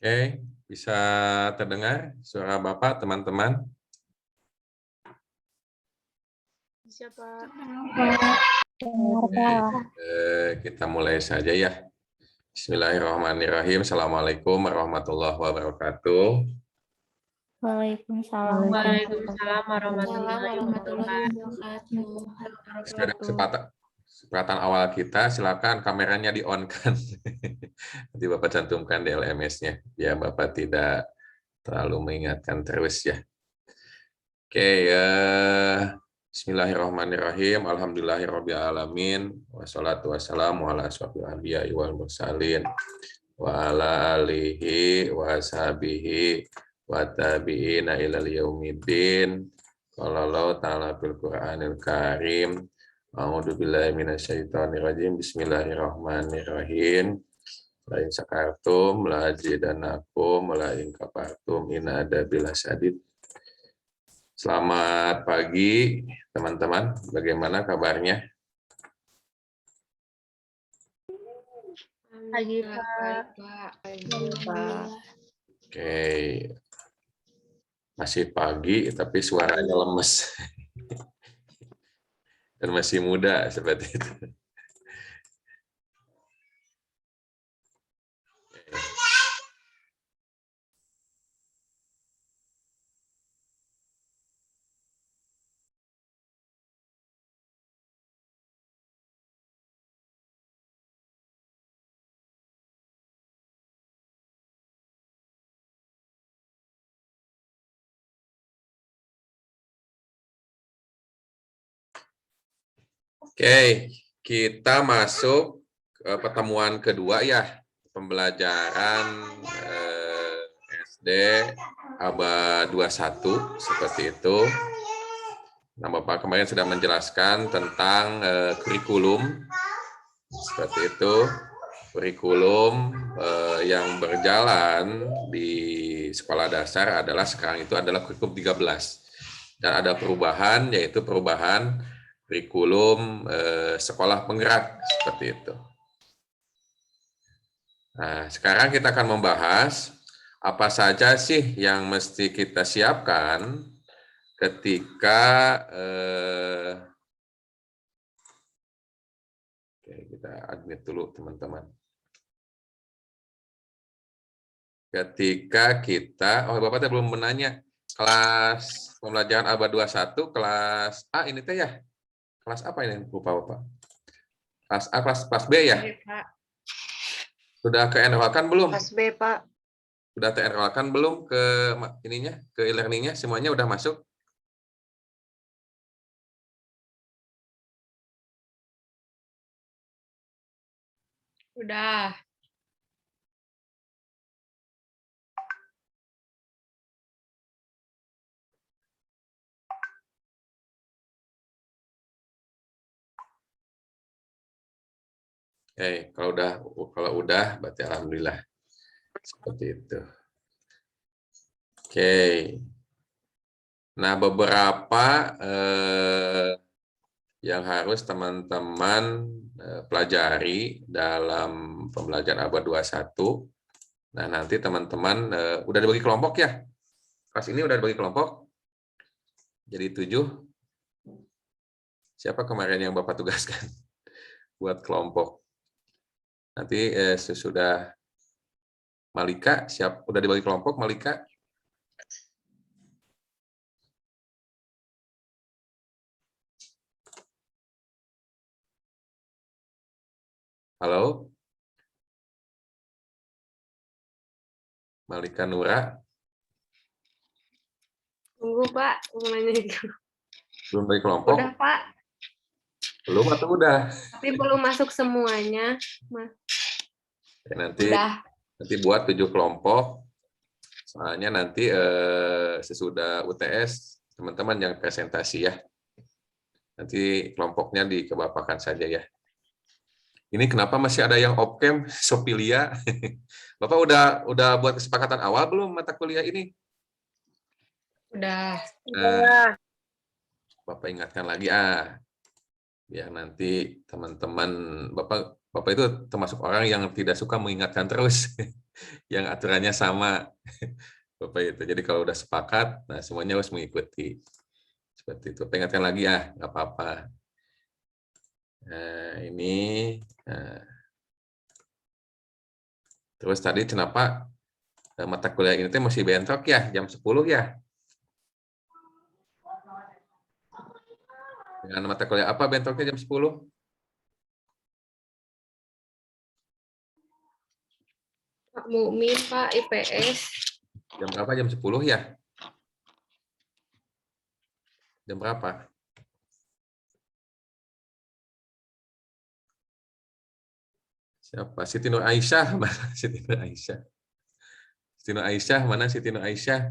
Oke, bisa terdengar suara Bapak, teman-teman? Bisa, Pak. Kita mulai saja ya. Bismillahirrahmanirrahim. Assalamualaikum warahmatullahi wabarakatuh. Waalaikumsalam Waalaikumsalam warahmatullahi warahmatullahi wabarakatuh. Sudah kesempatan awal kita, silakan kameranya di-on-kan. Nanti Bapak cantumkan di LMS-nya, biar Bapak tidak terlalu mengingatkan terus ya. Oke, Bismillahirrahmanirrahim. Alhamdulillahirrabbilalamin. Wassalatu wassalamu ala asyrofil anbiya'i wal mursalin wa ala alihi wa ashabihi wa tabi'ina ilal yaumiddin. Qala Allah ta'ala fil Qur'anil Karim. A'udzu billahi minasyaitonir rajim. Bismillahirrahmanirrahim. La in syakartum la azidannakum wa la in kafartum inna adzabi lasyadid. Selamat pagi, teman-teman. Bagaimana kabarnya? Pagi, Pak. Oke. Masih pagi, tapi suaranya lemes. Dan masih muda, seperti itu. Oke, kita masuk ke pertemuan kedua ya, pembelajaran SD abad 21 seperti itu. Nah, Bapak kemarin sudah menjelaskan tentang kurikulum seperti itu, kurikulum yang berjalan di sekolah dasar adalah sekarang itu adalah kurikulum 13 dan ada perubahan yaitu perubahan kurikulum sekolah penggerak seperti itu. Nah, sekarang kita akan membahas apa saja sih yang mesti kita siapkan ketika oke, kita admit dulu teman-teman. Ketika kita, Bapak belum menanya, kelas pembelajaran abad 21, kelas A ini teh ya? Kelas apa ini? Lupa Bapak. Kelas A, kelas B ya? Sudah ke-enrollkan belum? Kelas B, Pak. Sudah ter-enrollkan belum ke ininya, ke e-learning-nya? Semuanya udah masuk? Udah. Kalau udah berarti alhamdulillah. Seperti itu. Oke. Nah, beberapa yang harus teman-teman pelajari dalam pembelajaran abad 21. Nah, nanti teman-teman udah dibagi kelompok ya? Kelas ini udah dibagi kelompok? Jadi 7. Siapa kemarin yang Bapak tugaskan buat kelompok? Nanti sesudah Malika, siap udah dibagi kelompok Malika? Halo? Malika Nura? Tunggu, Pak. Belum bagi kelompok? Udah, Pak. Belum atau udah? Tapi belum masuk semuanya. Ya, nanti Udah. buat 7 kelompok. Soalnya nanti sesudah UTS, teman-teman yang presentasi ya. Nanti kelompoknya dikebapakan saja ya. Ini kenapa masih ada yang off-cam, Sopilia? Bapak udah buat kesepakatan awal belum mata kuliah ini? Udah. Nah, Bapak ingatkan lagi biar nanti teman-teman Bapak itu termasuk orang yang tidak suka mengingatkan terus. yang aturannya sama. Bapak itu. Jadi kalau udah sepakat, nah semuanya harus mengikuti. Seperti itu. Ingatkan lagi ya, nggak apa-apa. Nah, ini. Nah. Terus tadi kenapa mata kuliah ini masih bentrok ya, jam 10 ya? Dengan mata kuliah apa bentroknya jam 10? Pak Mukmin, Pak IPS. Jam berapa? Jam 10 ya? Jam berapa? Siapa? Siti Nur Aisyah. Mana Siti Nur Aisyah? Siti Nur Aisyah, mana Siti Nur Aisyah?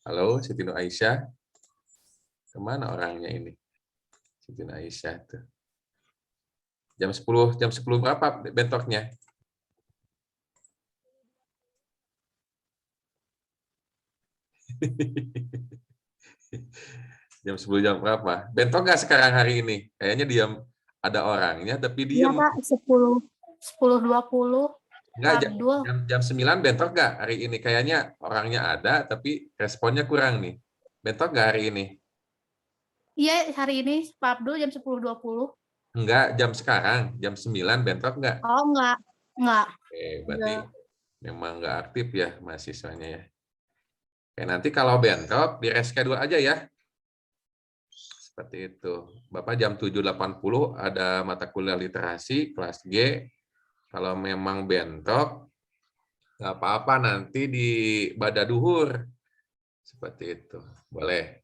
Halo, Siti Nur Aisyah. Kemana orangnya ini? Siti Nur Aisyah tuh. Jam 10 berapa bentroknya? Jam 10 jam berapa? Bentrok nggak sekarang hari ini? Kayaknya diam, ada orangnya tapi Iya, diam. Pak, 10.20. Enggak, Pak Abdul. jam 9 bentrok nggak hari ini? Kayaknya orangnya ada tapi responnya kurang nih. Bentrok nggak hari ini? Iya, hari ini Pak Abdul jam 10.20. Enggak, jam sekarang, jam 9 bentrok nggak? Oh, enggak. Enggak. Berarti memang nggak aktif ya mahasiswanya ya. Oke, nanti kalau bentrok di reschedule aja ya. Seperti itu. Bapak jam 7.80 ada mata kuliah literasi kelas G. Kalau memang bentrok, nggak apa-apa nanti di badaduhur. Seperti itu. Boleh.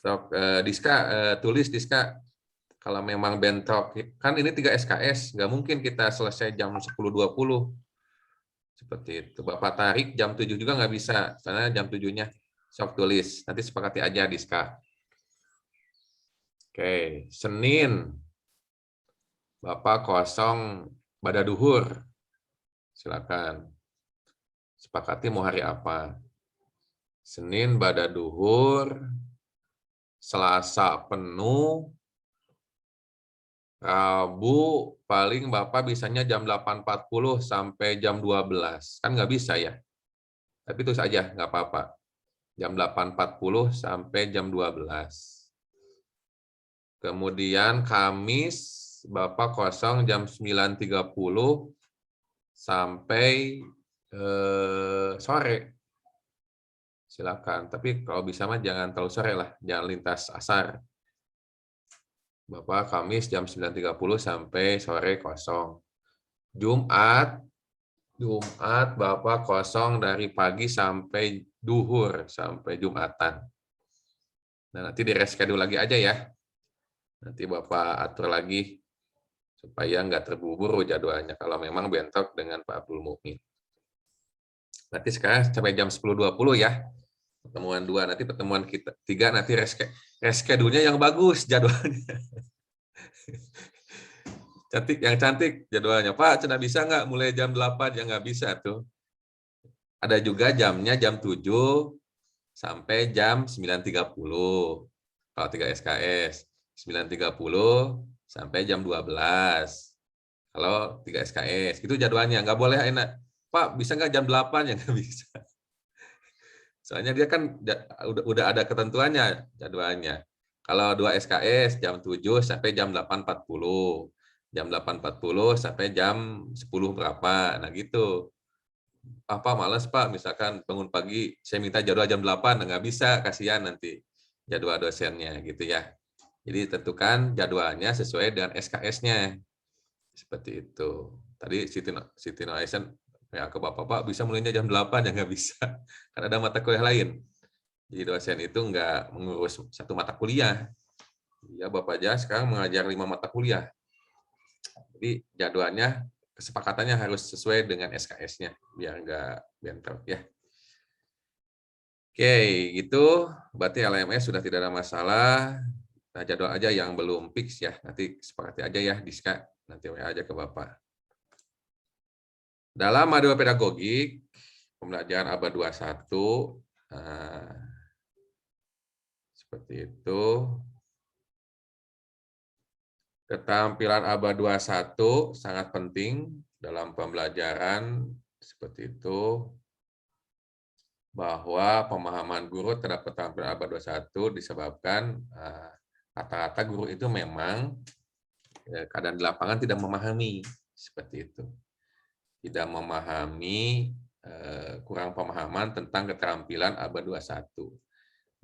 Sok, Diska, tulis Diska. Kalau memang bentrok, kan ini 3 SKS, nggak mungkin kita selesai jam 10.20. Seperti itu. Bapak tarik jam 7 juga nggak bisa, karena jam 7-nya sok tulis. Nanti sepakati aja Diska. Oke, Senin. Bapak kosong badaduhur. Silakan. Sepakati mau hari apa. Senin badaduhur, Selasa penuh, Rabu paling Bapak bisanya jam 8.40 sampai jam 12. Kan nggak bisa ya. Tapi terus aja, nggak apa-apa. Jam 8.40 sampai jam 12. Kemudian Kamis, Bapak kosong jam 9.30 sampai sore. Silakan. Tapi kalau bisa mah jangan terlalu sore lah. Jangan lintas asar. Bapak Kamis jam 9.30 sampai sore kosong. Jumat Bapak kosong dari pagi sampai duhur, sampai Jumatan. Nah, nanti di reschedule lagi aja ya. Nanti Bapak atur lagi supaya nggak terburu-buru jadwalnya kalau memang bentrok dengan Pak Abdul Mukmin. Nanti sekarang sampai jam 10.20 ya. Pertemuan 2, nanti pertemuan kita 3 nanti reschedule-nya yang bagus jadwalnya. Yang cantik jadwalnya. Pak, cina bisa nggak mulai jam 8? Ya nggak bisa tuh. Ada juga jamnya jam 7 sampai jam 9.30. Kalau 3 SKS. 9.30 sampai jam 12. Kalau 3 SKS. Itu jadwalnya. Nggak boleh enak. Pak, bisa nggak jam 8? Ya nggak bisa. Soalnya dia kan udah ada ketentuannya jadwalnya. Kalau 2 SKS jam 7 sampai jam 8.40. Jam 8.40 sampai jam 10 berapa. Nah gitu. Apa malas Pak, misalkan bangun pagi, saya minta jadwal jam 8, nah, nggak bisa, kasihan nanti jadwal dosennya gitu ya. Jadi tentukan jadwalnya sesuai dengan SKS-nya. Seperti itu. Tadi Siti Aisyah ya ke Bapak, bisa mulainya jam 8 ya nggak bisa. Karena ada mata kuliah lain. Jadi dosen itu nggak mengurus satu mata kuliah. Ya Bapak aja sekarang mengajar 5 mata kuliah. Jadi jadwalnya, kesepakatannya harus sesuai dengan SKS-nya, biar nggak bentrok ya. Oke, gitu. Berarti LMS sudah tidak ada masalah. Nah, jadwal aja yang belum fix ya. Nanti sepakati aja ya, Diska. Nanti WA aja ke Bapak. Dalam modul pedagogik, pembelajaran abad 21, seperti itu. Keterampilan ABA 21 sangat penting dalam pembelajaran seperti itu, bahwa pemahaman guru terhadap keterampilan ABA 21 disebabkan rata-rata guru itu memang keadaan di lapangan tidak memahami seperti itu. Tidak memahami, kurang pemahaman tentang keterampilan ABA 21.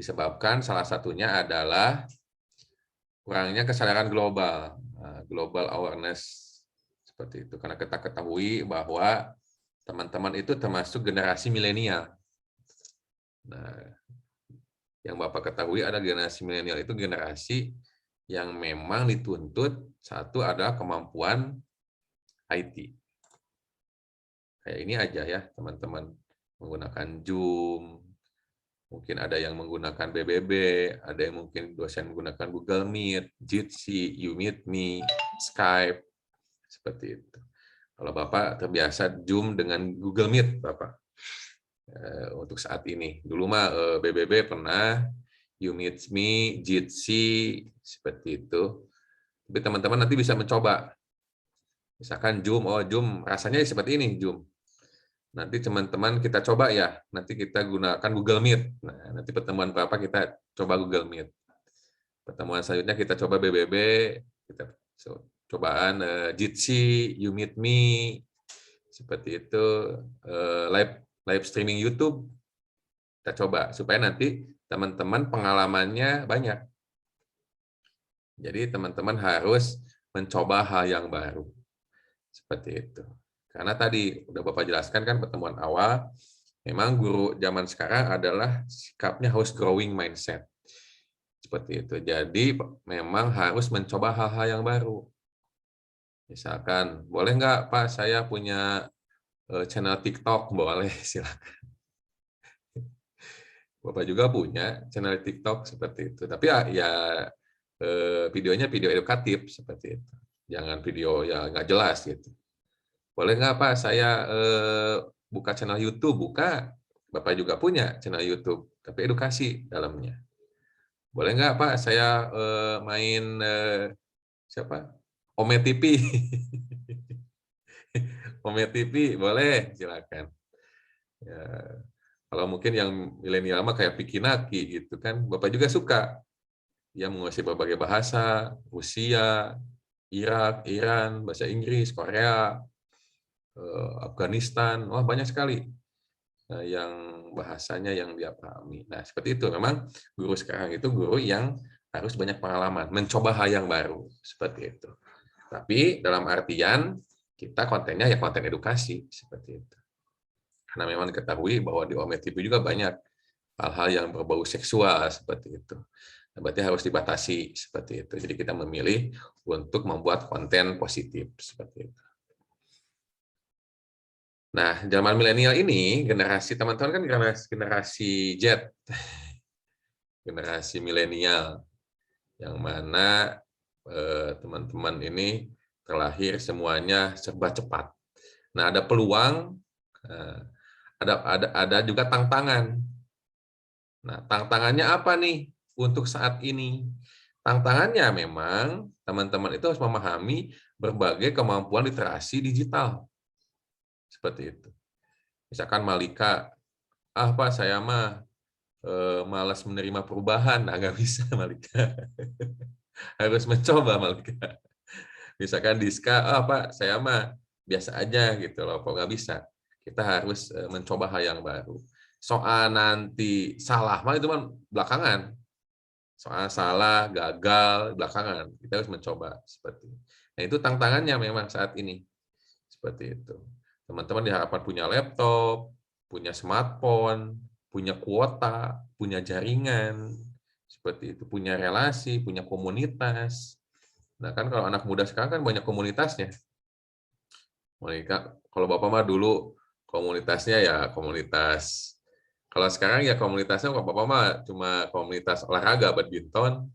Disebabkan salah satunya adalah kurangnya kesadaran global, global awareness seperti itu. Karena kita ketahui bahwa teman-teman itu termasuk generasi milenial. Nah, yang Bapak ketahui ada generasi milenial itu generasi yang memang dituntut satu adalah kemampuan IT. Kayak ini aja ya teman-teman, menggunakan Zoom, mungkin ada yang menggunakan BBB, ada yang mungkin dosen menggunakan Google Meet, Jitsi, YouMeetMe, Skype, seperti itu. Kalau Bapak terbiasa Zoom dengan Google Meet, Bapak, untuk saat ini. Dulu mah BBB pernah, YouMeetMe, Jitsi, seperti itu. Tapi teman-teman nanti bisa mencoba. Misalkan Zoom, oh Zoom rasanya seperti ini, Zoom. Nanti teman-teman kita coba ya, nanti kita gunakan Google Meet. Nah, nanti pertemuan Bapak kita coba Google Meet. Pertemuan selanjutnya kita coba BBB, kita cobaan Jitsi, YouMeetMe, seperti itu, live streaming YouTube, kita coba supaya nanti teman-teman pengalamannya banyak. Jadi teman-teman harus mencoba hal yang baru, seperti itu. Karena tadi udah Bapak jelaskan kan pertemuan awal, memang guru zaman sekarang adalah sikapnya harus growing mindset. Seperti itu. Jadi memang harus mencoba hal-hal yang baru. Misalkan, boleh nggak Pak saya punya channel TikTok? Boleh, silakan. Bapak juga punya channel TikTok seperti itu. Tapi ya videonya video edukatif seperti itu. Jangan video yang nggak jelas gitu. Boleh nggak Pak saya buka channel YouTube? Buka. Bapak juga punya channel YouTube, tapi edukasi dalamnya. Boleh nggak Pak saya main siapa? Ome TV. Ome TV boleh, silakan. Ya, kalau mungkin yang milenial mah kayak Pikinaki gitu kan, Bapak juga suka. Dia menguasai berbagai bahasa, Rusia, Irak, Iran, bahasa Inggris, Korea, Afghanistan, wah banyak sekali yang bahasanya yang dia pahami. Nah, seperti itu. Memang guru sekarang itu guru yang harus banyak pengalaman, mencoba hal yang baru, seperti itu. Tapi dalam artian kita kontennya ya konten edukasi, seperti itu. Karena memang diketahui bahwa di Ome TV juga banyak hal-hal yang berbau seksual, seperti itu. Nah, berarti harus dibatasi, seperti itu. Jadi kita memilih untuk membuat konten positif, seperti itu. Nah, zaman milenial ini, generasi teman-teman kan generasi Z, generasi milenial, yang mana teman-teman ini terlahir semuanya serba cepat. Nah, ada peluang, ada juga tantangan. Nah, tantangannya apa nih untuk saat ini? Tantangannya memang teman-teman itu harus memahami berbagai kemampuan literasi digital. Seperti itu. Misalkan Malika, Pak saya mah malas menerima perubahan, nah nggak bisa Malika. Harus mencoba Malika. Misalkan Diska, Pak saya mah biasa aja gitu loh, kok nggak bisa. Kita harus mencoba hal yang baru. Soal nanti salah mah itu mah belakangan. Soal salah, gagal belakangan. Kita harus mencoba seperti itu. Nah itu tantangannya memang saat ini. Seperti itu. Teman-teman diharapkan punya laptop, punya smartphone, punya kuota, punya jaringan, seperti itu, punya relasi, punya komunitas. Nah kan kalau anak muda sekarang kan banyak komunitasnya. Mereka, kalau Bapak mah dulu komunitasnya ya komunitas. Kalau sekarang ya komunitasnya Bapak mah cuma komunitas olahraga, badminton,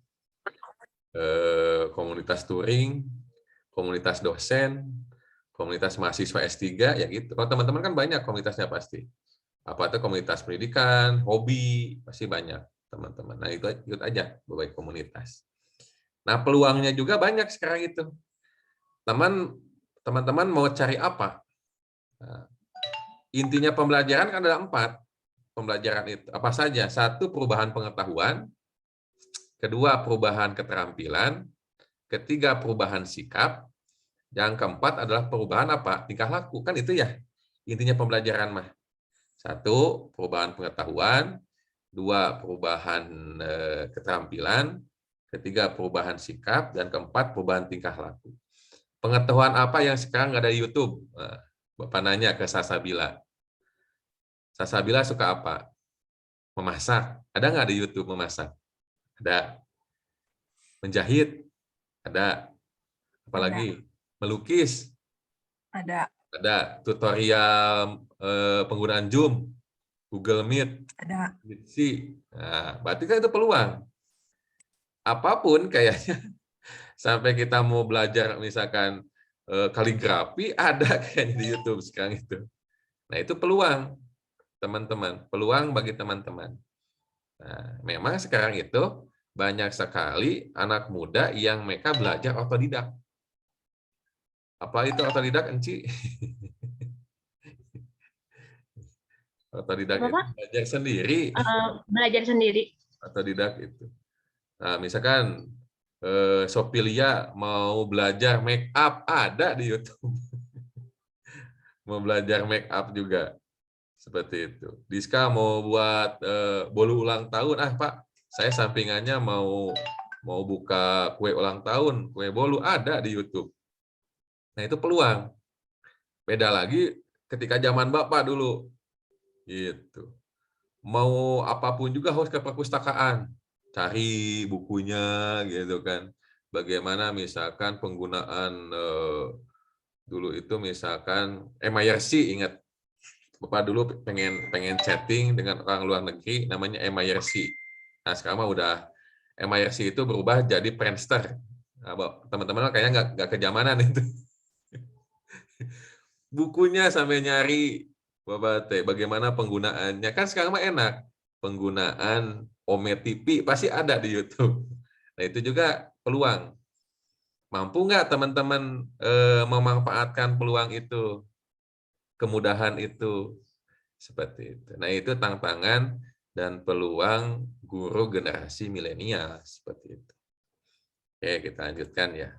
komunitas touring, komunitas dosen, komunitas mahasiswa S3, ya gitu. Kalau teman-teman kan banyak komunitasnya pasti. Apa itu komunitas pendidikan, hobi, pasti banyak teman-teman. Nah, itu ikut aja berbagai komunitas. Nah, peluangnya juga banyak sekarang itu. Teman-teman mau cari apa? Nah, intinya pembelajaran kan ada 4. Pembelajaran itu apa saja? 1, perubahan pengetahuan. 2, perubahan keterampilan. 3, perubahan sikap. Yang keempat adalah perubahan apa? Tingkah laku. Kan itu ya intinya pembelajaran mah. 1, perubahan pengetahuan. 2, perubahan keterampilan. 3, perubahan sikap. Dan 4, perubahan tingkah laku. Pengetahuan apa yang sekarang nggak ada di YouTube? Nah, Bapak nanya ke Sasabila. Sasabila suka apa? Memasak. Ada nggak di YouTube memasak? Ada. Menjahit? Ada. Apalagi? Melukis? Ada. Ada. Tutorial penggunaan Zoom? Google Meet? Ada. Jitsi? Nah, berarti kan itu peluang. Apapun kayaknya, sampai kita mau belajar misalkan kaligrafi, ada kayaknya di YouTube sekarang itu. Nah, itu peluang, teman-teman. Peluang bagi teman-teman. Nah, memang sekarang itu banyak sekali anak muda yang mereka belajar otodidak. Apa itu otodidak, Enci? Otodidak Apa, itu Pak? belajar sendiri. Belajar sendiri. Otodidak itu. Nah, misalkan Sopilia mau belajar make up, ada di YouTube. Mau belajar make up juga. Seperti itu. Diska mau buat bolu ulang tahun, Pak, saya sampingannya mau buka kue ulang tahun, kue bolu, ada di YouTube. Nah, itu peluang. Beda lagi ketika zaman Bapak dulu. Gitu. Mau apapun juga harus ke perpustakaan. Cari bukunya gitu kan. Bagaimana misalkan penggunaan dulu itu misalkan MIRC, ingat Bapak dulu pengen chatting dengan orang luar negeri namanya MIRC. Nah, sekarang mah udah MIRC itu berubah jadi Friendster. Nah, teman-teman kayaknya nggak kejamanan itu. Bukunya sampai nyari Bapak teh bagaimana penggunaannya. Kan sekarang mah enak. Penggunaan Ome TV pasti ada di YouTube. Nah, itu juga peluang. Mampu nggak teman-teman memanfaatkan peluang itu? Kemudahan itu. Seperti itu. Nah, itu tantangan dan peluang guru generasi milenial. Seperti itu. Oke, kita lanjutkan ya.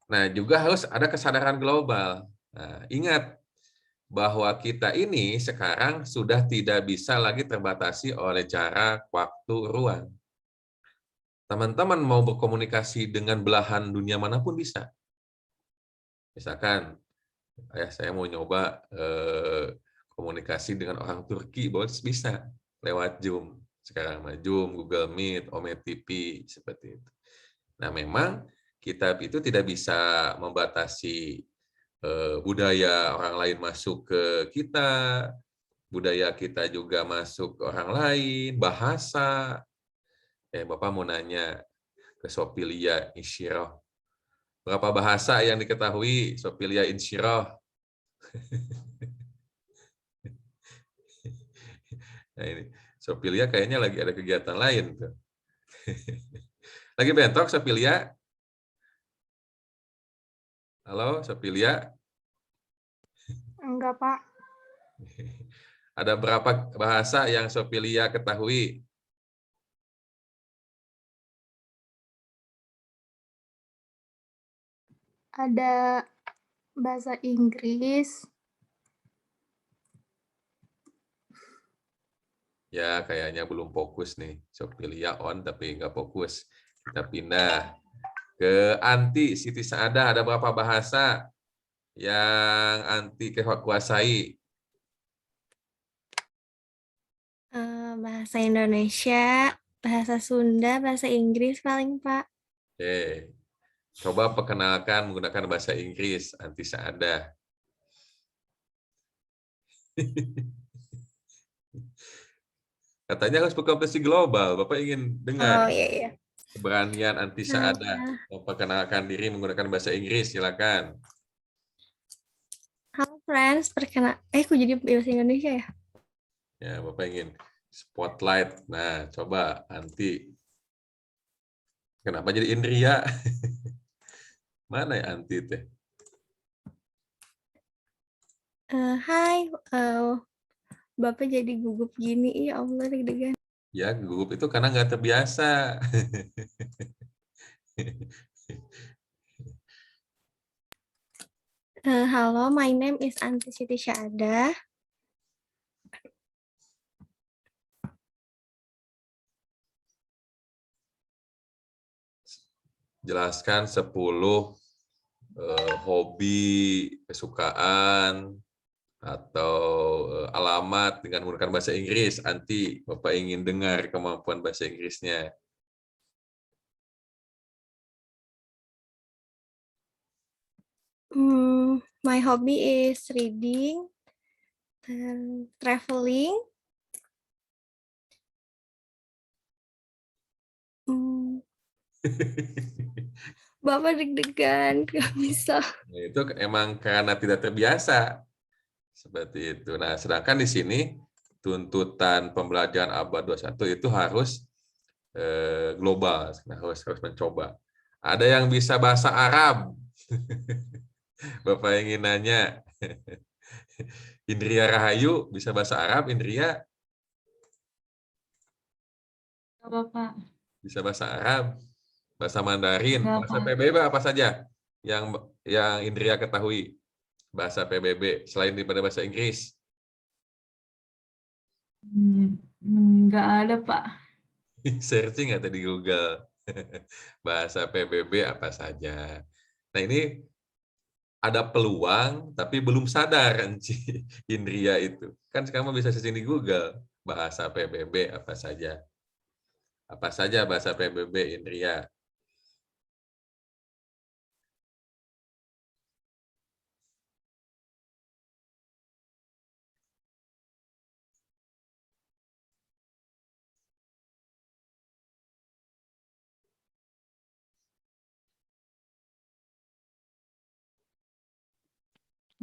Nah, juga harus ada kesadaran global. Nah, ingat bahwa kita ini sekarang sudah tidak bisa lagi terbatasi oleh jarak, waktu, ruang. Teman-teman mau berkomunikasi dengan belahan dunia manapun bisa. Misalkan, saya mau nyoba komunikasi dengan orang Turki, bisa lewat Zoom. Sekarang Zoom, Google Meet, Ome TV, seperti itu. Nah, memang kita itu tidak bisa membatasi budaya orang lain masuk ke kita, budaya kita juga masuk ke orang lain, bahasa. Bapak mau nanya ke Sopilia Insyirah. Berapa bahasa yang diketahui Sopilia Insyirah? Nah, ini Sopilia kayaknya lagi ada kegiatan lain tuh. Lagi bentrok Sopilia? Halo Sopilia? Enggak, Pak. Ada berapa bahasa yang Sopilia ketahui? Ada bahasa Inggris. Ya, kayaknya belum fokus nih. Sopilia on tapi nggak fokus. Kita pindah ke Anti Siti Saadah. Ada berapa bahasa yang Anti kuasai? Bahasa Indonesia, bahasa Sunda, bahasa Inggris paling, Pak. Oke. Coba perkenalkan menggunakan bahasa Inggris, Anti Saadah. Katanya harus berkompetisi global. Bapak ingin dengar Oh, iya. keberanian Anti Saadah memperkenalkan diri menggunakan bahasa Inggris. Silakan. Halo, friends. Kok jadi bahasa Indonesia ya? Ya, Bapak ingin spotlight. Nah, coba Anti. Kenapa jadi Indria? Mana ya anti teh? Hai, Bapak jadi gugup gini, ya Allah deg-degan. Ya, gugup itu karena nggak terbiasa. Halo, my name is Anti Siti Syahada. Jelaskan 10 hobi, kesukaan, atau alamat dengan menggunakan bahasa Inggris. Anti, Bapak ingin dengar kemampuan bahasa Inggrisnya. My hobby is reading, traveling. Bapak deg-degan, nggak bisa. Nah, itu emang karena tidak terbiasa. Seperti itu. Nah, sedangkan di sini tuntutan pembelajaran abad 21 itu harus global, nah, harus mencoba. Ada yang bisa bahasa Arab. Bapak ingin nanya. Indria Rahayu bisa bahasa Arab, Indria? Bapak. Bisa bahasa Arab, bahasa Mandarin, Enggak, bahasa Pak. PBB apa saja yang Indria ketahui? Bahasa PBB selain daripada bahasa Inggris. Enggak ada, Pak. Searching nggak tadi Google? Bahasa PBB apa saja. Nah, ini ada peluang tapi belum sadar Indria itu. Kan sekarang bisa searching di Google. Bahasa PBB apa saja. Apa saja bahasa PBB, Indria?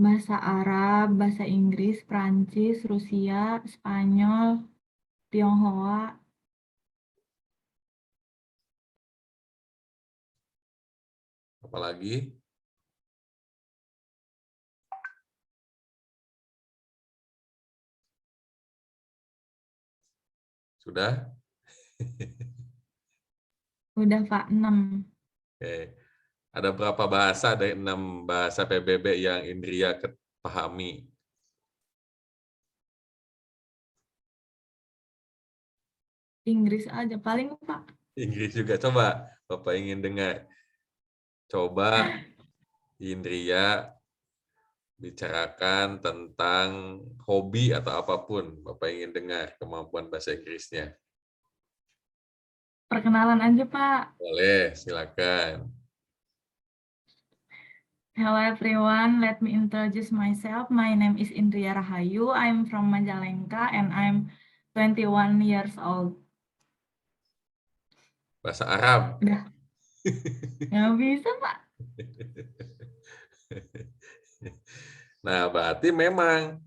Bahasa Arab, bahasa Inggris, Prancis, Rusia, Spanyol, Tionghoa. Apalagi? Sudah? Udah, Pak, 6. Oke. Ada berapa bahasa dari 6 bahasa PBB yang Indria pahami? Inggris aja paling, Pak. Inggris juga. Coba, Bapak ingin dengar. Coba Indria bicarakan tentang hobi atau apapun. Bapak ingin dengar kemampuan bahasa Inggrisnya. Perkenalan aja, Pak. Boleh, silakan. Hello everyone, let me introduce myself. My name is Indria Rahayu. I'm from Majalengka and I'm 21 years old. Bahasa Arab. Udah. Nggak bisa, Pak. Nah, berarti memang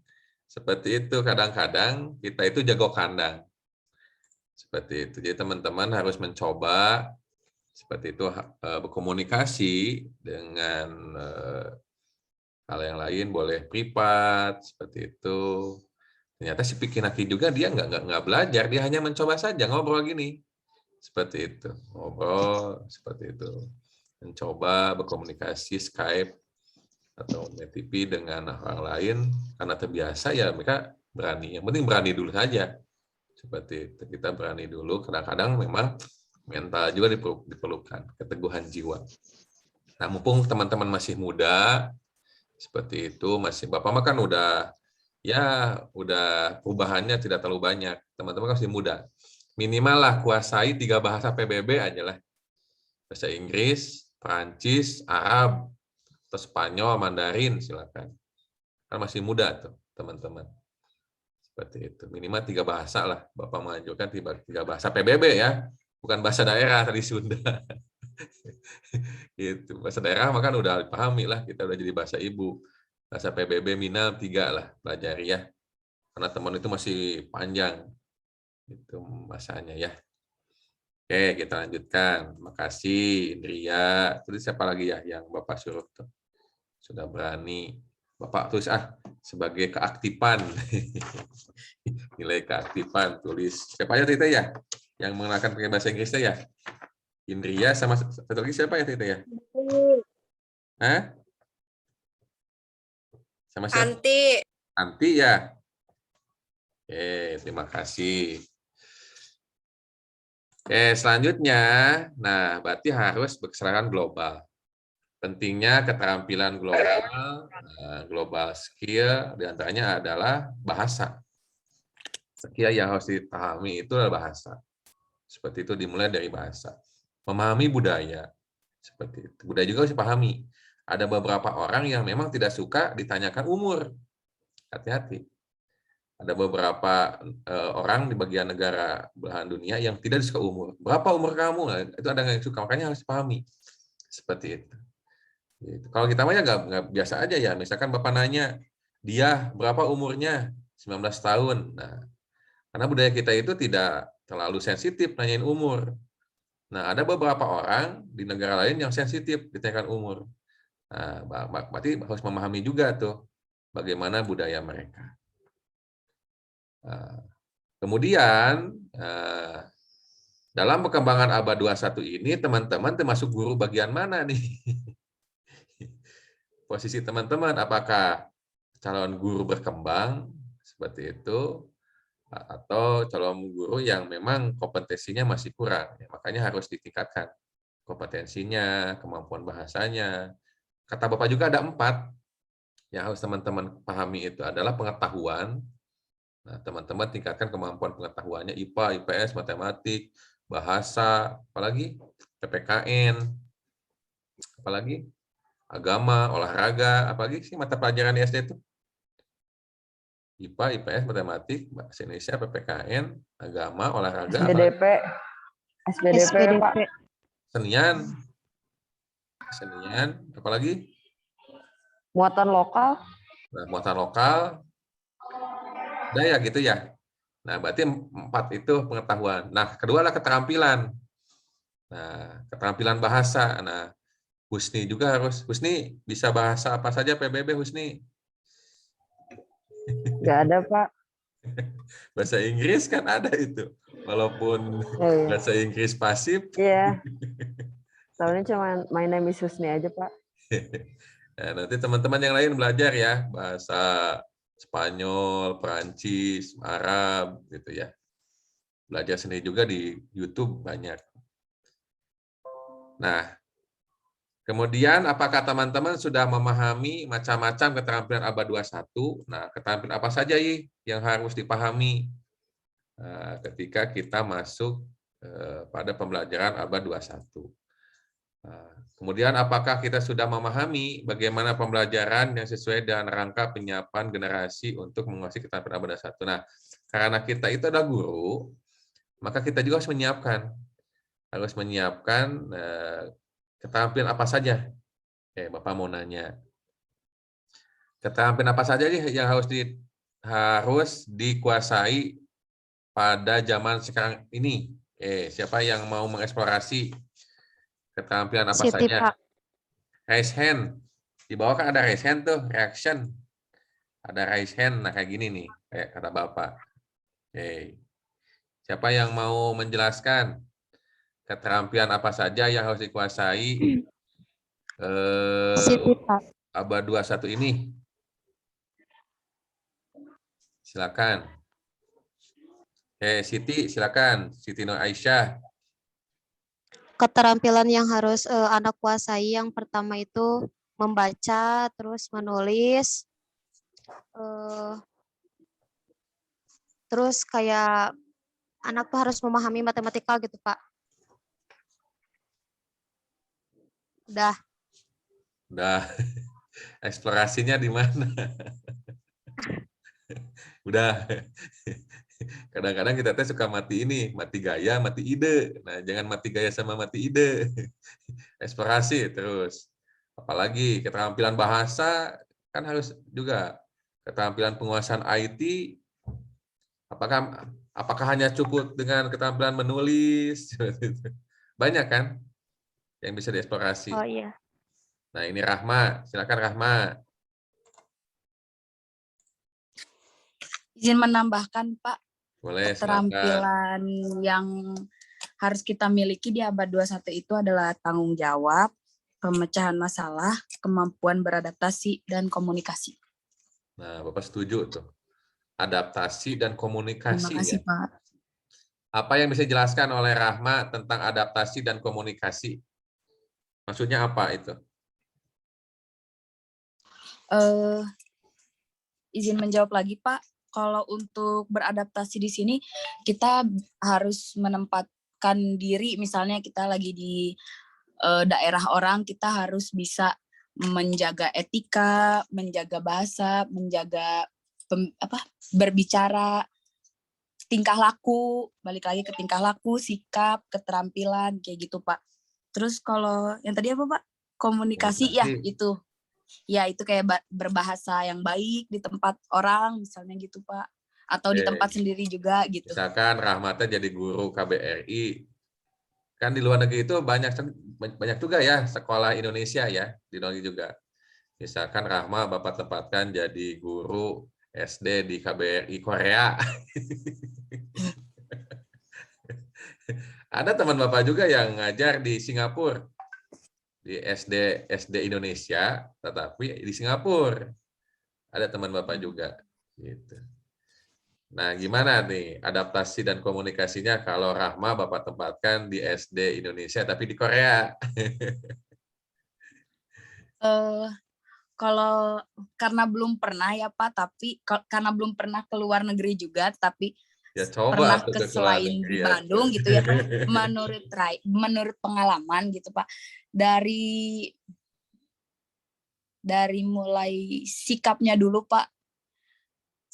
seperti itu. Kadang-kadang kita itu jago kandang. Seperti itu. Jadi teman-teman harus mencoba seperti itu berkomunikasi dengan hal yang lain, boleh privat seperti itu. Ternyata si Pikinaki juga dia nggak belajar, dia hanya mencoba saja ngobrol gini, seperti itu, ngobrol seperti itu, mencoba berkomunikasi Skype atau TV dengan orang lain karena terbiasa ya mereka berani. Yang penting berani dulu saja, seperti itu. Kita berani dulu. Kadang-kadang memang mental juga diperlukan, keteguhan jiwa. Nah, mumpung teman-teman masih muda, seperti itu, masih Bapak mah kan udah perubahannya tidak terlalu banyak. Teman-teman masih muda. Minimal lah kuasai 3 bahasa PBB aja lah. Bahasa Inggris, Perancis, Arab, atau Spanyol, Mandarin, silakan. Kan masih muda tuh, teman-teman. Seperti itu. Minimal 3 bahasa lah. Bapak mengajukan 3 bahasa PBB ya. Bukan bahasa daerah tadi Sunda. Gitu. Bahasa daerah makan udah dipahami lah, kita udah jadi bahasa ibu. Bahasa PBB minimal 3 lah pelajari ya. Karena teman itu masih panjang itu masanya ya. Oke, kita lanjutkan. Makasih, Indria. Terus siapa lagi ya yang Bapak suruh tuh? Sudah berani. Bapak tulis sebagai keaktifan. Nilai keaktifan tulis. Siapa aja Tita ya? Yang mengenalkan pakai bahasa Inggrisnya ya? Indria sama satu lagi siapa ya Tita ya? Hah? Sama siapa? Anti. Anti ya? Oke, terima kasih. Oke, selanjutnya, nah berarti harus berkeseluruhan global. Pentingnya keterampilan global, global skill, diantaranya adalah bahasa. Skill yang harus dipahami itu adalah bahasa. Seperti itu dimulai dari bahasa. Memahami budaya, seperti itu. Budaya juga harus dipahami. Ada beberapa orang yang memang tidak suka ditanyakan umur. Hati-hati. Ada beberapa orang di bagian negara belahan dunia yang tidak suka umur. Berapa umur kamu? Nah, itu ada yang suka, makanya harus dipahami. Seperti itu. Gitu. Kalau kita mah ya nggak biasa aja ya. Misalkan Bapak nanya, dia berapa umurnya? 19 tahun. Nah, karena budaya kita itu tidak terlalu sensitif nanyain umur. Nah, ada beberapa orang di negara lain yang sensitif ditanyakan umur. Nah, berarti harus memahami juga tuh bagaimana budaya mereka. Kemudian dalam perkembangan abad 21 ini teman-teman termasuk guru bagian mana nih? Posisi teman-teman apakah calon guru berkembang seperti itu atau calon guru yang memang kompetensinya masih kurang, ya, makanya harus ditingkatkan kompetensinya, kemampuan bahasanya. Kata Bapak juga ada 4 yang harus teman-teman pahami, itu adalah pengetahuan. Nah, teman-teman tingkatkan kemampuan pengetahuannya, IPA, IPS, matematik, bahasa, apalagi PPKN, apalagi agama, olahraga, apalagi sih mata pelajaran di SD itu? IPA, IPS, matematik, bahasa Indonesia, PPKN, agama, olahraga, SPDP, Pak. Senian, apalagi? Muatan lokal. Nah, muatan lokal, udah ya gitu ya. Nah, berarti 4 itu pengetahuan. Nah, kedua adalah keterampilan. Nah, keterampilan bahasa. Nah, Husni juga harus. Husni bisa bahasa apa saja PBB Husni? Nggak ada, Pak. Bahasa Inggris kan ada itu. Walaupun bahasa Inggris pasif. Iya. Soalnya cuma my name is Husni aja, Pak. Nah, nanti teman-teman yang lain belajar ya. Bahasa Spanyol, Perancis, Arab, gitu ya. Belajar sendiri juga di YouTube banyak. Nah, kemudian apakah teman-teman sudah memahami macam-macam keterampilan abad 21? Nah, keterampilan apa saja yang harus dipahami ketika kita masuk pada pembelajaran abad 21? Kemudian apakah kita sudah memahami bagaimana pembelajaran yang sesuai dengan rangka penyiapan generasi untuk menguasai keterampilan abad 21? Nah, karena kita itu adalah guru, maka kita juga harus menyiapkan keterampilan apa saja. Bapak mau nanya. Keterampilan apa saja yang harus dikuasai pada zaman sekarang ini? Siapa yang mau mengeksplorasi keterampilan apa saja? Pak. Raise hand. Di bawah kan ada raise hand tuh, reaction. Ada raise hand, nah kayak gini nih, kayak kata Bapak. Siapa yang mau menjelaskan keterampilan apa saja yang harus dikuasai abad 21 ini? Silakan. Siti, silakan. Siti Nur Aisyah. Keterampilan yang harus anak kuasai yang pertama itu membaca, terus menulis, terus kayak anak tuh harus memahami matematika gitu, Pak. Udah. Eksplorasinya di mana? Udah. Kadang-kadang kita suka mati gaya, mati ide. Nah, jangan mati gaya sama mati ide. Eksplorasi terus. Apalagi keterampilan bahasa kan harus juga. Keterampilan penguasaan IT. Apakah Apakah hanya cukup dengan keterampilan menulis? Banyak kan yang bisa dieksplorasi. Oh iya. Nah, ini Rahma. Silakan Rahma. Izin menambahkan, Pak, Boleh, silakan. keterampilan yang harus kita miliki di abad 21 itu adalah tanggung jawab, pemecahan masalah, kemampuan beradaptasi, dan komunikasi. Nah, Bapak setuju tuh. Adaptasi dan Terima komunikasi. kasih, Ya. Pak. Apa yang bisa dijelaskan oleh Rahma tentang adaptasi dan komunikasi? Maksudnya apa itu? Izin menjawab lagi, Pak. Kalau untuk beradaptasi di sini, kita harus menempatkan diri, misalnya kita lagi di daerah orang, kita harus bisa menjaga etika, menjaga bahasa, menjaga berbicara, tingkah laku, balik lagi ke tingkah laku, sikap, keterampilan, kayak gitu, Pak. Terus kalau yang tadi apa, Pak? Komunikasi, ya itu. Ya itu kayak berbahasa yang baik di tempat orang, misalnya gitu, Pak. Atau di tempat sendiri juga gitu. Misalkan Rahmata jadi guru KBRI. Kan di luar negeri itu banyak juga ya sekolah Indonesia ya, di luar negeri juga. Misalkan Rahma Bapak tempatkan jadi guru SD di KBRI Korea. Ada teman Bapak juga yang ngajar di Singapura, di SD Indonesia, tetapi di Singapura. Ada teman Bapak juga. Gitu. Nah, gimana nih adaptasi dan komunikasinya kalau Rahma Bapak tempatkan di SD Indonesia tapi di Korea? Kalau karena belum pernah ya Pak, tapi karena belum pernah ke luar negeri juga, tapi ya, coba pernah ke selain di Bandung gitu ya Pak. Menurut pengalaman gitu Pak, dari mulai sikapnya dulu Pak,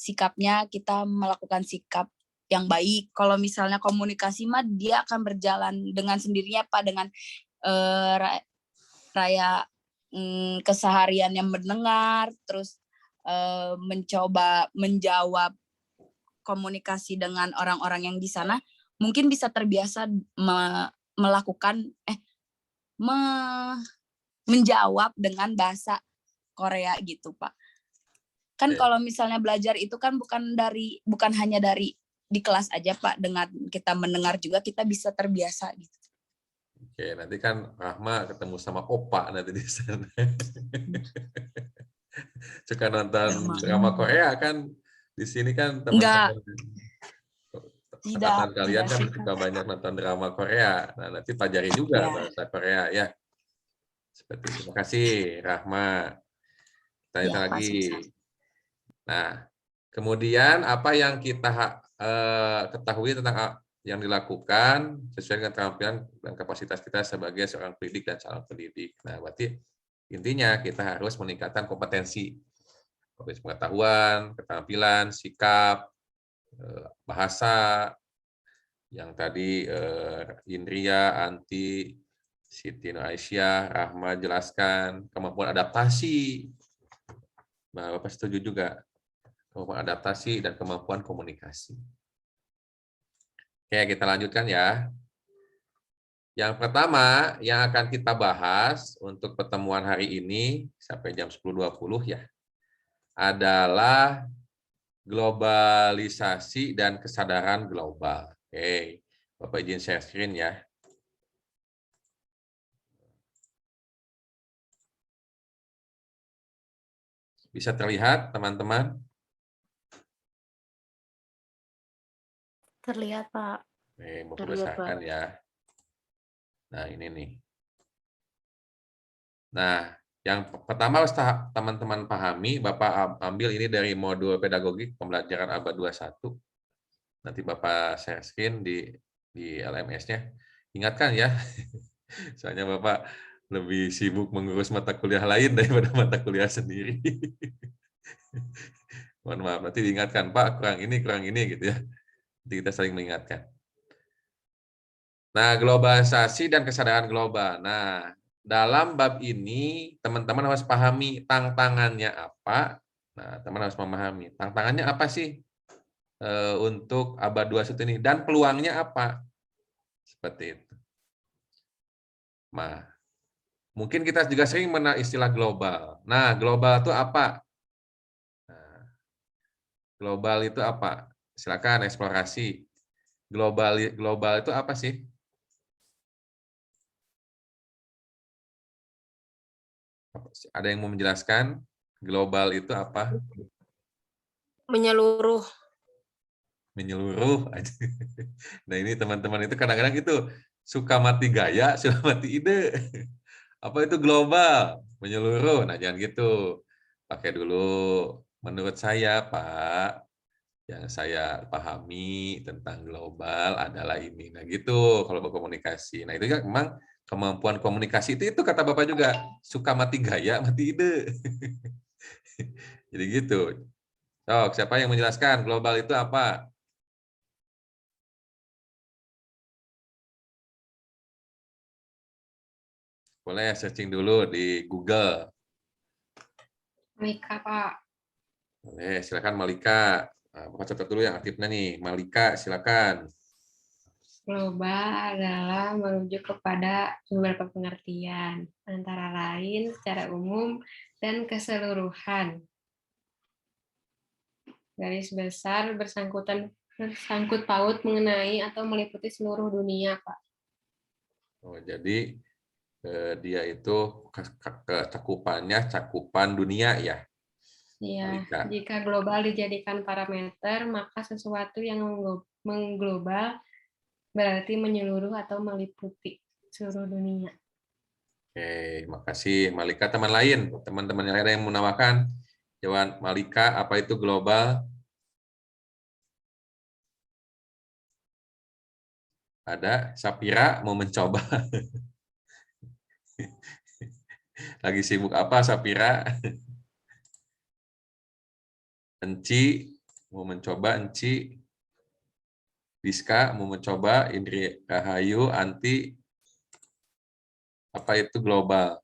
sikapnya kita melakukan sikap yang baik. Kalau misalnya komunikasi mah dia akan berjalan dengan sendirinya Pak, dengan keseharian yang mendengar, terus mencoba menjawab komunikasi dengan orang-orang yang di sana, mungkin bisa terbiasa menjawab dengan bahasa Korea gitu Pak. Kan kalau misalnya belajar itu kan bukan hanya dari di kelas aja Pak, dengan kita mendengar juga kita bisa terbiasa gitu. Oke, nanti kan Rahma ketemu sama Opa nanti di sana. Suka nonton drama Korea kan, di sini kan teman-teman kalian kan suka banyak nonton drama Korea. Nah, nanti pelajari juga bahasa Korea ya. Seperti itu. Terima kasih Rahma. Tanya lagi. Nah, kemudian apa yang kita ketahui tentang yang dilakukan sesuai dengan keterampilan dan kapasitas kita sebagai seorang pendidik dan calon pendidik. Nah, berarti intinya kita harus meningkatkan kompetensi pengetahuan, keterampilan, sikap, bahasa, yang tadi Indria, Anti, Siti Nur Aisyah, Rahma jelaskan, kemampuan adaptasi. Nah, Bapak setuju juga, kemampuan adaptasi dan kemampuan komunikasi. Oke, kita lanjutkan ya. Yang pertama yang akan kita bahas untuk pertemuan hari ini sampai jam 10.20 ya, adalah globalisasi dan kesadaran global. Oke, Bapak izin share screen ya. Bisa terlihat teman-teman? Terlihat, Pak. Nih, mau besarkan ya. Nah, ini nih. Nah, yang pertama harus teman-teman pahami, Bapak ambil ini dari modul pedagogik pembelajaran abad 21. Nanti Bapak share screen di LMS-nya. Ingatkan ya, soalnya Bapak lebih sibuk mengurus mata kuliah lain daripada mata kuliah sendiri. Mohon maaf, nanti diingatkan, Pak, kurang ini gitu ya. Nanti kita saling mengingatkan. Nah, globalisasi dan kesadaran global. Nah, dalam bab ini, teman-teman harus pahami tantangannya apa. Nah, teman harus memahami tantangannya apa sih? untuk abad 21 ini dan peluangnya apa? Seperti itu. Nah, mungkin kita juga sering mengenal istilah global. Nah, global itu apa? Nah, global itu apa? Silakan eksplorasi. Global itu apa sih? Ada yang mau menjelaskan? Global itu apa? Menyeluruh. Menyeluruh aja. Nah, ini teman-teman itu kadang-kadang itu suka mati gaya, suka mati ide. Apa itu global? Menyeluruh. Nah, jangan gitu. Pakai dulu. Menurut saya, Pak, yang saya pahami tentang global adalah ini. Nah, gitu kalau berkomunikasi. Nah, itu kan memang kemampuan komunikasi itu kata Bapak juga, suka mati gaya, mati ide. Jadi gitu. So, siapa yang menjelaskan global itu apa? Boleh searching dulu di Google. Malika, Pak. Boleh, silakan Malika. Nah, Bapak catat dulu yang aktifnya nih. Malika, silakan. Global adalah merujuk kepada beberapa pengertian, antara lain secara umum dan keseluruhan. Garis besar bersangkut paut mengenai atau meliputi seluruh dunia, Pak. Oh, jadi dia itu cakupannya cakupan dunia ya. Ya, Malika. jika global dijadikan parameter, maka sesuatu yang mengglobal berarti menyeluruh atau meliputi seluruh dunia. Oke, makasih Malika. Teman lain, teman-teman yang lain yang menambahkan, jawaban Malika, apa itu global? Ada, Sapira mau mencoba. Lagi sibuk apa Sapira? Enci mau mencoba, Enci. Diska mau mencoba, Indri Rahayu, Anti. Apa itu global?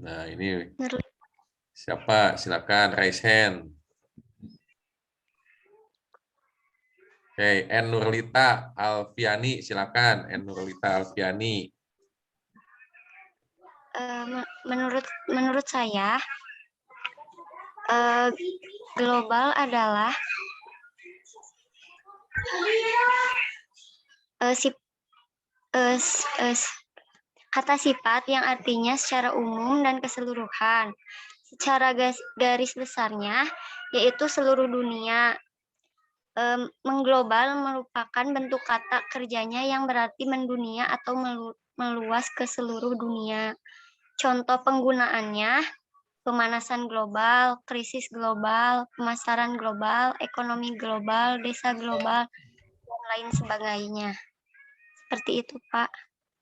Nah, ini siapa? Silakan raise hand. Oke, N. Nurlita Alfiani, silakan. N. Nurlita Alfiani. Menurut saya global adalah kata sifat yang artinya secara umum dan keseluruhan. Secara garis besarnya yaitu seluruh dunia. Mengglobal merupakan bentuk kata kerjanya yang berarti mendunia atau meluas ke seluruh dunia. Contoh penggunaannya, pemanasan global, krisis global, pemasaran global, ekonomi global, desa global, dan lain sebagainya. Seperti itu, Pak.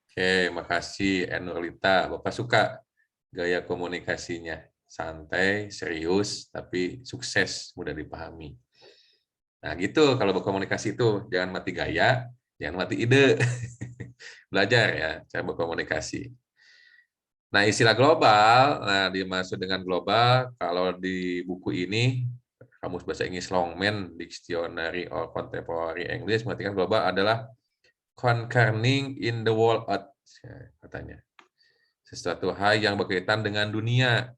Oke, makasih Nurlita. Bapak suka gaya komunikasinya. Santai, serius, tapi sukses, mudah dipahami. Nah, gitu kalau berkomunikasi itu. Jangan mati gaya, jangan mati ide. Belajar ya, cara berkomunikasi. Nah, istilah global, nah dimaksud dengan global, kalau di buku ini, Kamus Bahasa Inggris Longman Dictionary of Contemporary English, mengartikan global adalah concerning in the world, katanya. Sesuatu hal yang berkaitan dengan dunia.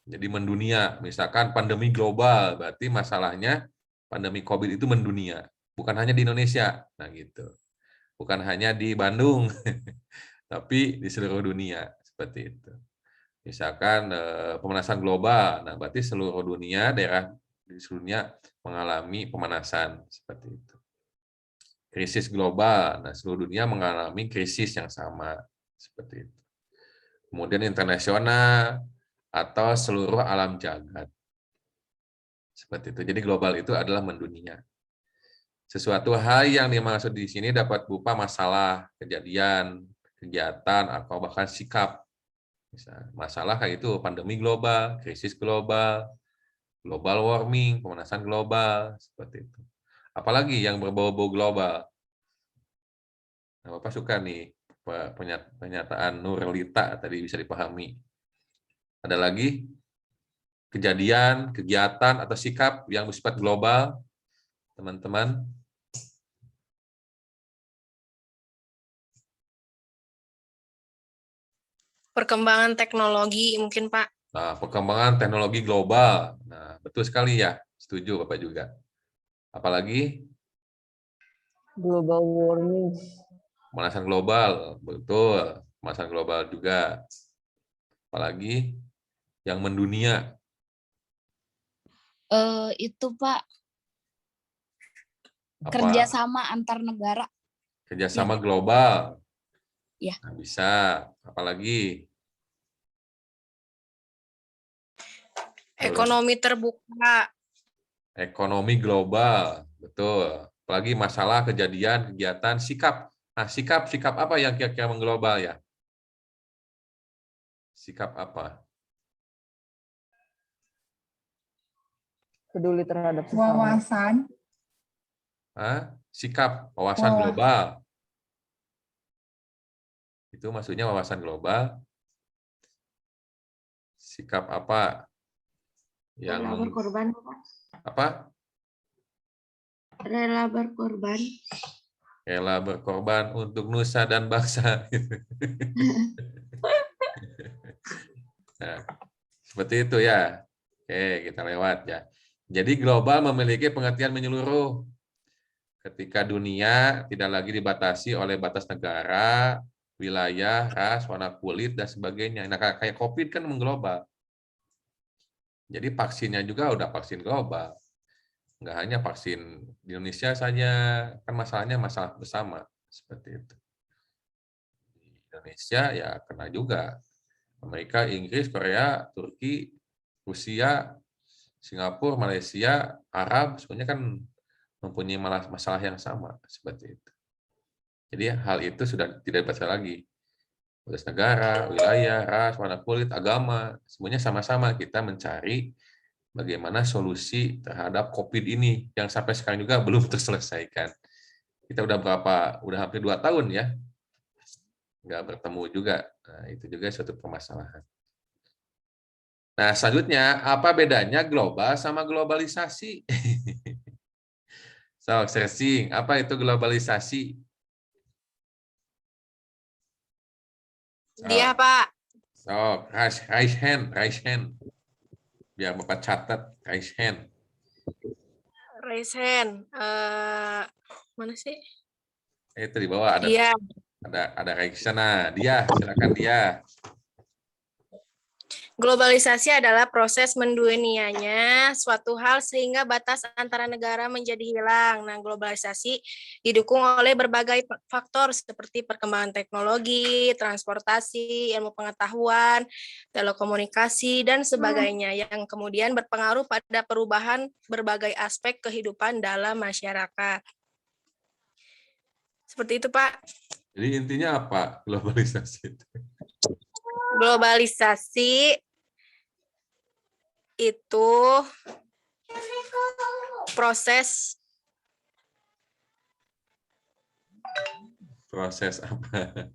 Jadi mendunia, misalkan pandemi global, berarti masalahnya pandemi COVID itu mendunia, bukan hanya di Indonesia. Nah, gitu. Bukan hanya di Bandung, tapi di seluruh dunia, seperti itu. Misalkan pemanasan global, nah berarti seluruh dunia, daerah di seluruh dunia mengalami pemanasan, seperti itu. Krisis global, nah seluruh dunia mengalami krisis yang sama, seperti itu. Kemudian internasional, atau seluruh alam jagat. Seperti itu. Jadi global itu adalah mendunia. Sesuatu hal yang dimaksud di sini dapat berupa masalah, kejadian, kegiatan, atau bahkan sikap. Masalah kayak itu, pandemi global, krisis global, global warming, pemanasan global, seperti itu. Apalagi yang berbau-bau global. Nah, Bapak suka nih, pernyataan Nurlita tadi bisa dipahami. Ada lagi kejadian, kegiatan, atau sikap yang bersifat global, teman-teman? Perkembangan teknologi mungkin, Pak. Nah, perkembangan teknologi global. Nah, betul sekali ya. Setuju Bapak juga. Apalagi? Global warming. Pemanasan global. Betul. Pemanasan global juga. Apalagi? Yang mendunia. Itu Pak, Apa? kerjasama antar negara. Kerjasama global. Ya. Nah, bisa. Apalagi? Ekonomi terbuka. Ekonomi global. Betul. Apalagi masalah, kejadian, kegiatan, sikap. Nah, sikap apa yang kira-kira mengglobal ya? Sikap apa? Peduli terhadap sesama. Wawasan. Sikap, wawasan global. Itu maksudnya wawasan global. Sikap apa? Rela berkorban, Pak. Apa? Rela berkorban. Rela berkorban untuk nusa dan bangsa. Nah, seperti itu ya. Oke, kita lewat ya. Jadi global memiliki pengertian menyeluruh. Ketika dunia tidak lagi dibatasi oleh batas negara, wilayah, ras, warna kulit, dan sebagainya. Nah, kayak COVID kan mengglobal. Jadi vaksinnya juga udah vaksin global. Nggak hanya vaksin di Indonesia saja, kan masalahnya masalah bersama. Seperti itu. Di Indonesia ya kena juga. Amerika, Inggris, Korea, Turki, Rusia, Singapura, Malaysia, Arab, semuanya kan mempunyai masalah yang sama. Seperti itu. Jadi hal itu sudah tidak dibatasi lagi. Batas negara, wilayah, ras, warna kulit, agama, semuanya sama-sama kita mencari bagaimana solusi terhadap COVID ini yang sampai sekarang juga belum terselesaikan. Kita udah hampir 2 tahun ya, nggak bertemu juga. Nah, itu juga suatu permasalahan. Nah, selanjutnya, apa bedanya global sama globalisasi? So, searching, apa itu globalisasi? Dia, Pak. So, raise hand. Biar Bapak catat, raise hand. Raise hand. Mana sih? Itu di bawah ada. Dia. Ada raise hand. Nah, dia, silakan dia. Globalisasi adalah proses mendunianya suatu hal sehingga batas antara negara menjadi hilang. Nah, globalisasi didukung oleh berbagai faktor seperti perkembangan teknologi, transportasi, ilmu pengetahuan, telekomunikasi, dan sebagainya yang kemudian berpengaruh pada perubahan berbagai aspek kehidupan dalam masyarakat. Seperti itu, Pak. Jadi intinya apa globalisasi itu? Globalisasi itu proses apa?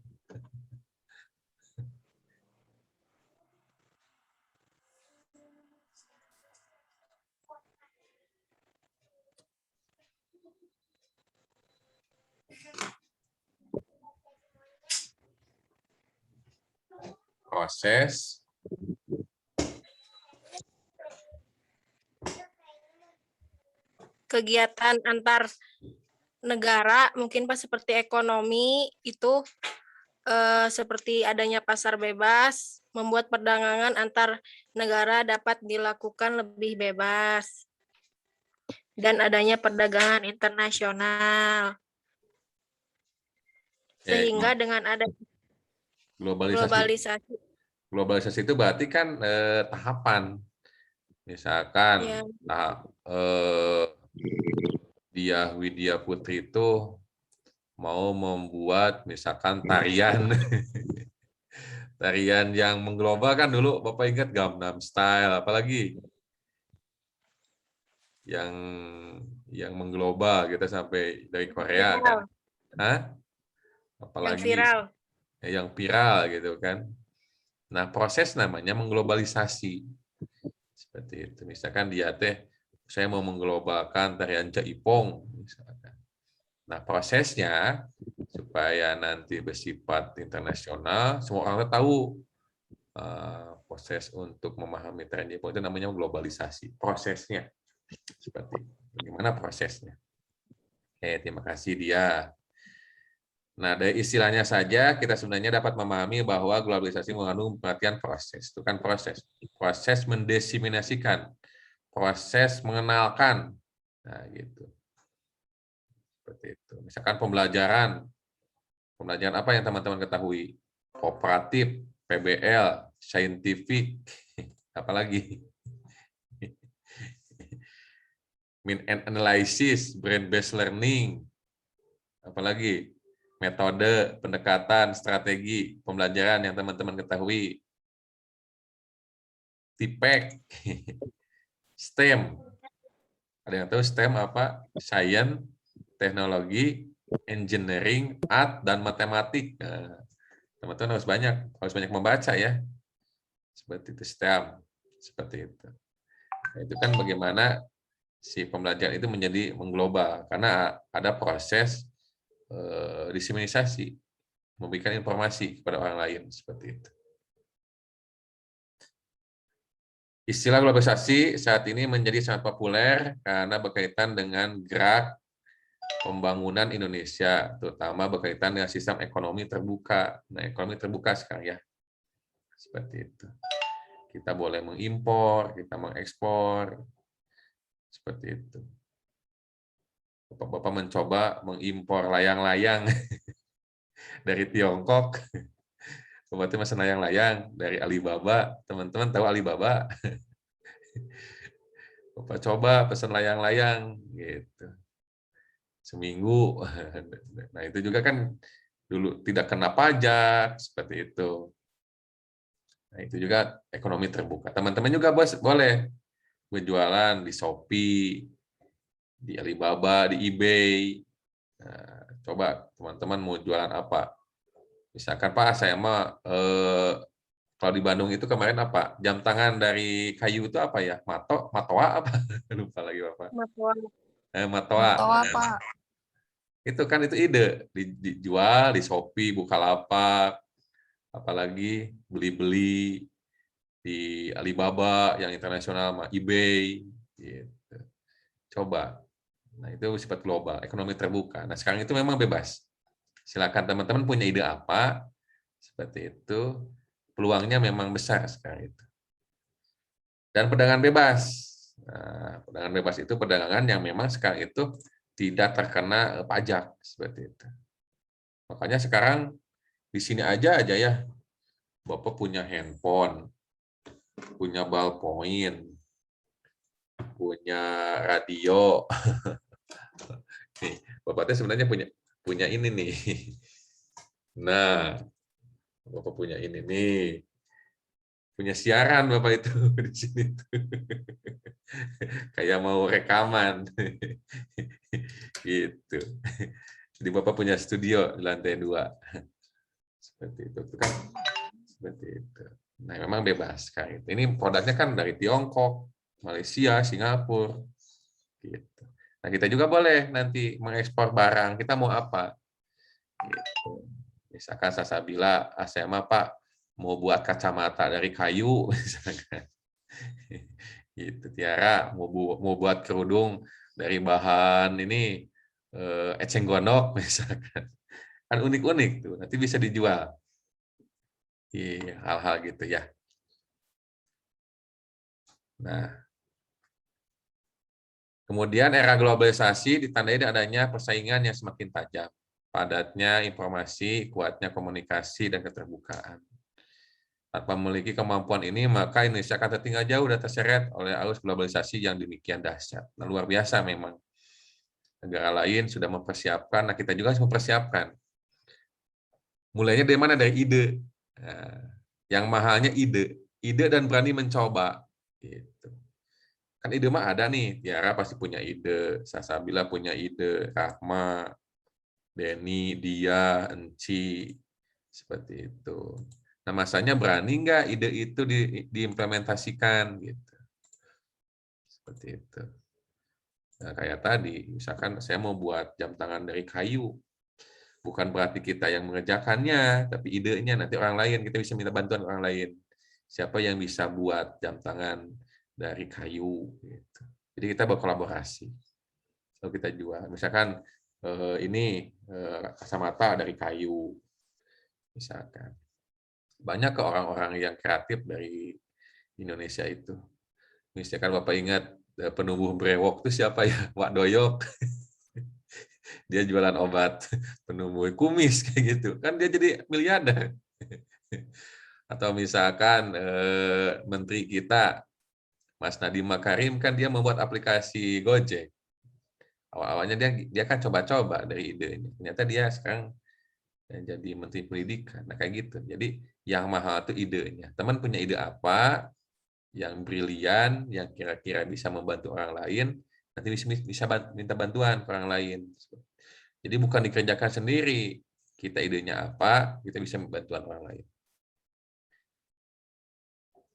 Proses kegiatan antar negara, mungkin Pak seperti ekonomi itu seperti adanya pasar bebas, membuat perdagangan antar negara dapat dilakukan lebih bebas, dan adanya perdagangan internasional. Sehingga dengan ada globalisasi itu berarti kan tahapan. Misalkan ya. Diah Widya Putri itu mau membuat misalkan tarian tarian yang mengglobal kan dulu Bapak ingat Gangnam Style, apalagi yang mengglobal kita sampai dari Korea kan. Apalagi yang viral. yang viral gitu kan. Nah, proses namanya mengglobalisasi. Seperti itu. Misalkan dia saya mau mengglobalkan tarian Jaipong misalkan. Nah, prosesnya supaya nanti bersifat internasional, semua orang tahu proses untuk memahami tarian Jaipong itu namanya globalisasi. Prosesnya seperti itu. Bagaimana prosesnya? Oke, terima kasih dia. Nah, dari istilahnya saja kita sebenarnya dapat memahami bahwa globalisasi mengandung pengertian proses. Itu kan proses. Proses mendesiminasikan, proses mengenalkan. Nah, gitu. Seperti itu. Misalkan pembelajaran. Pembelajaran apa yang teman-teman ketahui? Kooperatif, PBL, saintifik, apalagi? Mean and analysis, brain-based learning, apalagi? Metode, pendekatan, strategi, pembelajaran yang teman-teman ketahui. TIPEC, STEM. Ada yang tahu STEM apa? Science, teknologi, engineering, art, dan matematik. Teman-teman harus banyak membaca ya. Seperti itu STEM. Seperti itu. Nah, itu kan bagaimana si pembelajaran itu menjadi mengglobal. Karena ada proses diseminisasi, memberikan informasi kepada orang lain seperti itu. Istilah globalisasi saat ini menjadi sangat populer karena berkaitan dengan gerak pembangunan Indonesia, terutama berkaitan dengan sistem ekonomi terbuka. Nah, ekonomi terbuka sekarang ya, seperti itu. Kita boleh mengimpor, kita mengekspor, seperti itu. Bapak-bapak mencoba mengimpor layang-layang dari Tiongkok. Berarti pesan layang-layang dari Alibaba. Teman-teman tahu Alibaba? Bapak coba pesan layang-layang gitu. Seminggu. Nah, itu juga kan dulu tidak kena pajak seperti itu. Nah, itu juga ekonomi terbuka. Teman-teman juga boleh berjualan di Shopee, di Alibaba, di eBay. Nah, coba teman-teman mau jualan apa? Misalkan Pak, saya mah kalau di Bandung itu kemarin apa? Jam tangan dari kayu itu apa ya? Matoa apa? Lupa lagi Bapak. Matoa. Matoa. Matoa, Pak. Itu kan itu ide dijual di Shopee, Bukalapak, apalagi beli-beli di Alibaba yang internasional, eBay, gitu. Coba. Nah, itu sifat global, ekonomi terbuka. Nah, sekarang itu memang bebas. Silakan teman-teman punya ide apa, seperti itu, peluangnya memang besar sekarang itu. Dan perdagangan bebas. Nah, perdagangan bebas itu perdagangan yang memang sekarang itu tidak terkena pajak, seperti itu. Makanya sekarang di sini aja ya, Bapak punya handphone, punya ballpoint, punya radio. Nih, Bapaknya sebenarnya punya ini nih. Nah, Bapak punya ini nih. Punya siaran Bapak itu di sini tuh. Kayak mau rekaman. Gitu. Jadi Bapak punya studio di lantai 2. Seperti itu kan. Seperti itu. Nah, memang bebas kayak itu. Ini produknya kan dari Tiongkok, Malaysia, Singapura. Gitu. Nah, kita juga boleh nanti mengekspor barang. Kita mau apa? Gitu. Misalkan Salsabila, saya mah Pak mau buat kacamata dari kayu, misalkan. Gitu. Tiara mau buat kerudung dari bahan ini eceng gondok, misalkan. Kan unik-unik tuh. Nanti bisa dijual. Iya, hal-hal gitu ya. Nah, kemudian era globalisasi ditandai adanya persaingan yang semakin tajam, padatnya informasi, kuatnya komunikasi, dan keterbukaan. Tanpa memiliki kemampuan ini, maka Indonesia akan tertinggal jauh dan terseret oleh arus globalisasi yang demikian dahsyat. Nah, luar biasa memang. Negara lain sudah mempersiapkan, nah kita juga harus mempersiapkan. Mulainya dari mana? Dari ide. Nah, yang mahalnya ide dan berani mencoba. Gitu. Kan ide mah ada nih, Tiara pasti punya ide, Salsabila punya ide, Rahma, Denny, Dia, Enci, Seperti itu. Nah, masanya berani nggak ide itu diimplementasikan gitu. Seperti itu. Nah, kayak tadi, misalkan saya mau buat jam tangan dari kayu. Bukan berarti kita yang mengerjakannya, tapi idenya nanti orang lain, kita bisa minta bantuan orang lain. Siapa yang bisa buat jam tangan dari kayu gitu. Jadi kita berkolaborasi. Lalu kita jual. Misalkan ini kacamata dari kayu. Misalkan. Banyak ke orang-orang yang kreatif dari Indonesia itu. Misalkan Bapak ingat penubuh brewok itu siapa ya? Wak Doyok. Dia jualan obat penumbuh kumis kayak gitu. Kan dia jadi miliarder. Atau misalkan menteri kita Mas Nadiem Makarim kan dia membuat aplikasi Gojek. Awal-awalnya dia kan coba-coba dari idenya. Ternyata dia sekarang jadi menteri pendidikan. Nah kayak gitu. Jadi yang mahal itu idenya. Teman punya ide apa yang brilian, yang kira-kira bisa membantu orang lain, nanti bisa minta bantuan ke orang lain. Jadi bukan dikerjakan sendiri. Kita idenya apa, kita bisa membantu orang lain.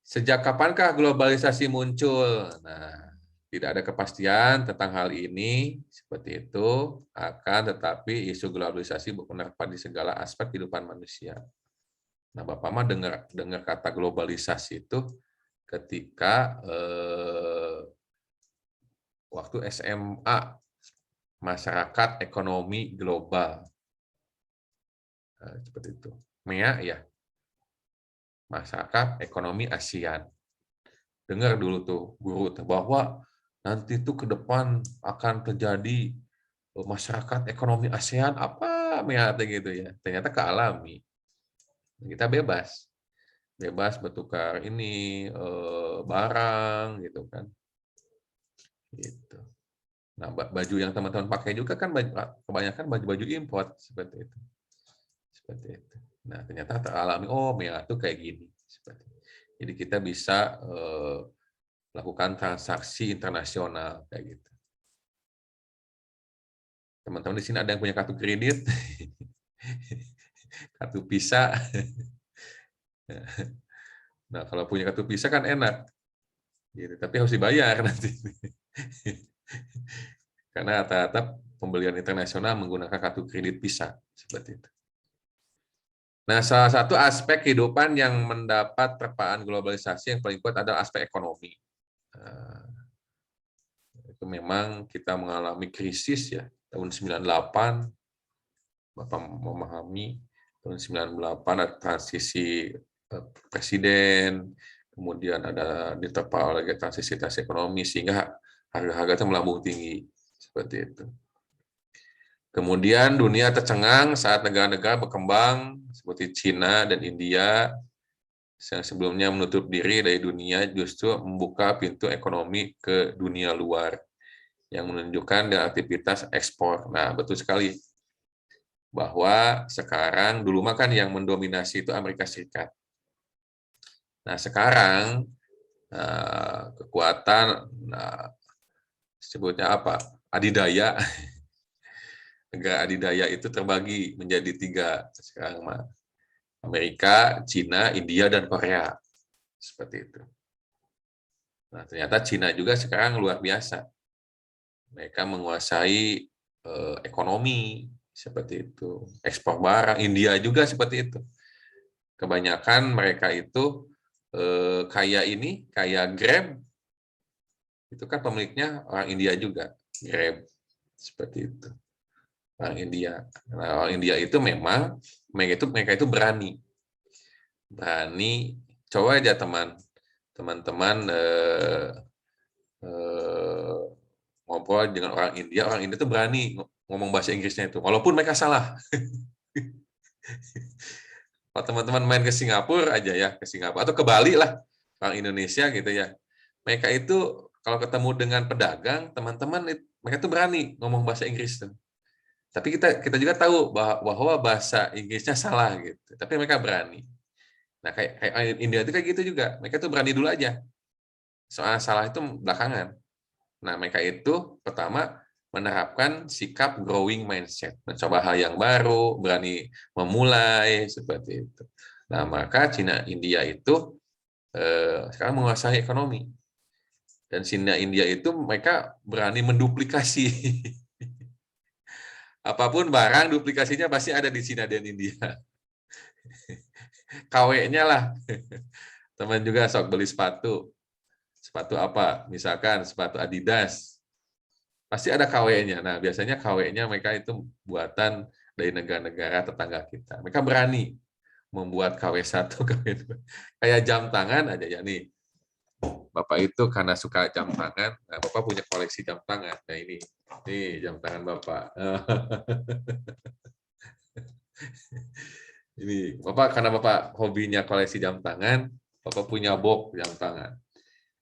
Sejak kapankah globalisasi muncul? Nah, tidak ada kepastian tentang hal ini, seperti itu, akan tetapi isu globalisasi berpendapat di segala aspek kehidupan manusia. Nah, Bapak mah dengar kata globalisasi itu ketika waktu SMA, masyarakat ekonomi global. Seperti itu. MEA ya, masyarakat ekonomi ASEAN. Dengar dulu tuh guru bahwa nanti tuh ke depan akan terjadi masyarakat ekonomi ASEAN apa MEA gitu ya. Ternyata kealami. Kita bebas bertukar ini barang gitu kan. Gitu. Nah, baju yang teman-teman pakai juga kan kebanyakan baju-baju import seperti itu. Seperti itu. Nah, ternyata teralami MEA tuh kayak gini. Seperti itu. Jadi kita bisa lakukan transaksi internasional kayak gitu. Teman-teman di sini ada yang punya kartu kredit, kartu Visa. Nah, kalau punya kartu Visa kan enak, gitu. Tapi harus dibayar nanti. Karena rata-rata pembelian internasional menggunakan kartu kredit Visa seperti itu. Nah, salah satu aspek kehidupan yang mendapat terpaan globalisasi yang paling kuat adalah aspek ekonomi. Itu memang kita mengalami krisis ya, tahun 98, Bapak memahami, tahun 98 ada transisi presiden, kemudian ada diterpa oleh transisi ekonomi, sehingga harga-harga itu melambung tinggi, seperti itu. Kemudian dunia tercengang saat negara-negara berkembang seperti Cina dan India yang sebelumnya menutup diri dari dunia justru membuka pintu ekonomi ke dunia luar yang menunjukkan dengan aktivitas ekspor. Nah, betul sekali bahwa sekarang dulu makan yang mendominasi itu Amerika Serikat. Nah, sekarang kekuatan sebutnya apa? Adidaya. Negara adidaya itu terbagi menjadi 3 sekarang, Amerika, Cina, India, dan Korea. Seperti itu. Nah, ternyata Cina juga sekarang luar biasa. Mereka menguasai ekonomi, seperti itu. Ekspor barang, India juga seperti itu. Kebanyakan mereka itu kayak Grab, itu kan pemiliknya orang India juga, Grab, seperti itu. Orang India. Nah, orang India itu memang mereka itu berani. Coba aja teman-teman ngobrol dengan orang India itu berani ngomong bahasa Inggrisnya itu, walaupun mereka salah. Kalau teman-teman main ke Singapura aja ya, ke Singapura atau ke Bali lah, orang Indonesia gitu ya. Mereka itu kalau ketemu dengan pedagang, teman-teman mereka itu berani ngomong bahasa Inggris tuh. Tapi kita juga tahu bahwa bahasa Inggrisnya salah gitu. Tapi mereka berani. Nah, kayak India itu kayak gitu juga. Mereka tuh berani dulu aja. Soal salah itu belakangan. Nah, mereka itu pertama menerapkan sikap growing mindset, mencoba hal yang baru, berani memulai, seperti itu. Nah, maka Cina India itu sekarang menguasai ekonomi. Dan Cina India itu mereka berani menduplikasi. Apapun barang, duplikasinya pasti ada di Cina dan India. KW-nya lah. Teman juga sok beli sepatu. Sepatu apa? Misalkan sepatu Adidas. Pasti ada KW-nya. Nah, biasanya KW-nya mereka itu buatan dari negara-negara tetangga kita. Mereka berani membuat KW1, KW2. Kayak jam tangan aja ya nih. Bapak itu karena suka jam tangan, nah Bapak punya koleksi jam tangan. Nah ini jam tangan Bapak. Ini Bapak karena Bapak hobinya koleksi jam tangan, Bapak punya box jam tangan.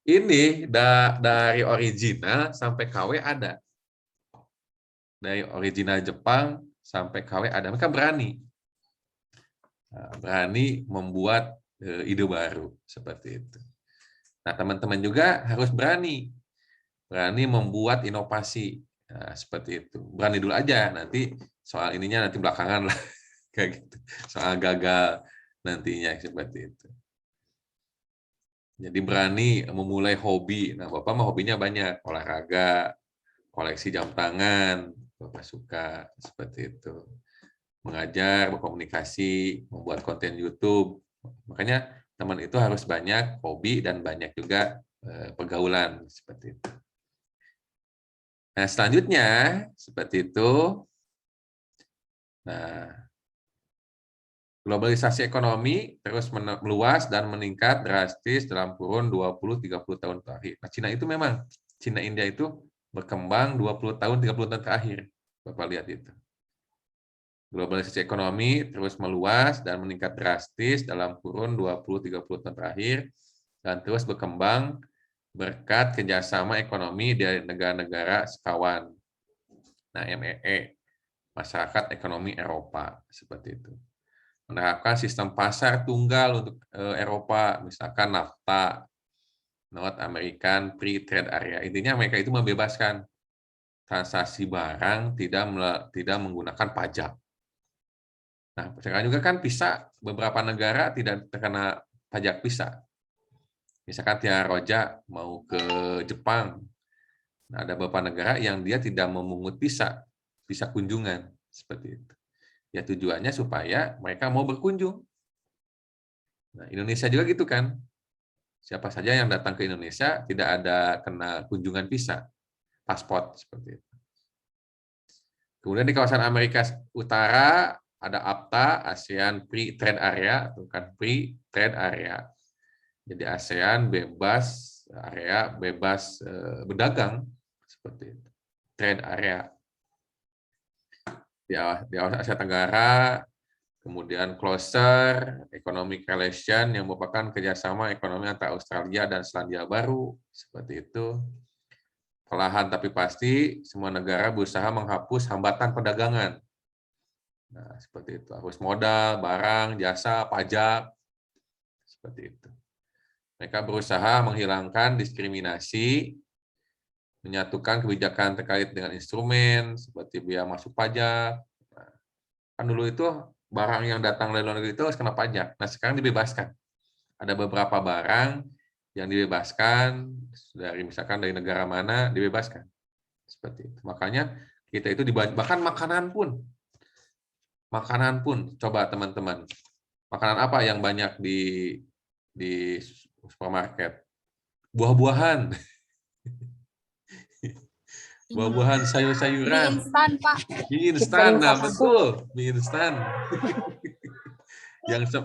Ini dari original sampai KW ada. Dari original Jepang sampai KW ada. Mereka berani. Berani membuat ide baru seperti itu. Nah, teman-teman juga harus berani membuat inovasi. Nah, seperti itu. Berani dulu aja, nanti soal ininya nanti belakangan lah. Kayak gitu. Soal gagal nantinya seperti itu. Jadi berani memulai hobi. Nah, Bapak mah hobinya banyak, olahraga, koleksi jam tangan, Bapak suka seperti itu. Mengajar, berkomunikasi, membuat konten YouTube. Makanya teman itu harus banyak hobi dan banyak juga pergaulan seperti itu. Nah, selanjutnya seperti itu. Nah, globalisasi ekonomi terus meluas dan meningkat drastis dalam kurun 20-30 tahun terakhir. Nah, Cina itu memang, Cina India itu berkembang 20 tahun, 30 tahun terakhir. Bapak lihat itu. Globalisasi ekonomi terus meluas dan meningkat drastis dalam kurun 20-30 tahun terakhir dan terus berkembang berkat kerjasama ekonomi dari negara-negara sekawan. Nah, MEE, Masyarakat Ekonomi Eropa, seperti itu. Menerapkan sistem pasar tunggal untuk Eropa, misalkan NAFTA, North American Free Trade Area. Intinya mereka itu membebaskan transaksi barang tidak menggunakan pajak. Nah, sekarang juga kan bisa beberapa negara tidak terkena pajak visa. Misalkan Tia Roja mau ke Jepang, nah, ada beberapa negara yang dia tidak memungut visa kunjungan seperti itu. Ya tujuannya supaya mereka mau berkunjung. Nah, Indonesia juga gitu kan. Siapa saja yang datang ke Indonesia tidak ada kena kunjungan visa, paspor seperti itu. Kemudian di kawasan Amerika Utara ada APTA, ASEAN Free Trade Area, bukan Free Trade Area. Jadi ASEAN bebas area, bebas berdagang seperti itu. Trade area. Di Asia Tenggara, kemudian Closer Economic Relation yang merupakan kerjasama ekonomi antara Australia dan Selandia Baru, seperti itu. Perlahan tapi pasti, semua negara berusaha menghapus hambatan perdagangan. Nah, seperti itu. Arus modal, barang, jasa, pajak, seperti itu. Mereka berusaha menghilangkan diskriminasi, menyatukan kebijakan terkait dengan instrumen, seperti biaya masuk pajak. Nah, kan dulu itu barang yang datang dari luar negeri itu harus kena pajak. Nah, sekarang dibebaskan. Ada beberapa barang yang dibebaskan, dari misalkan dari negara mana, dibebaskan. Seperti itu. Makanya kita itu bahkan makanan pun, coba teman-teman, makanan apa yang banyak di supermarket? Buah-buahan, buah-buahan, sayur-sayuran. Mie instan, Pak. Mie instan, nah betul, mie instan. Yang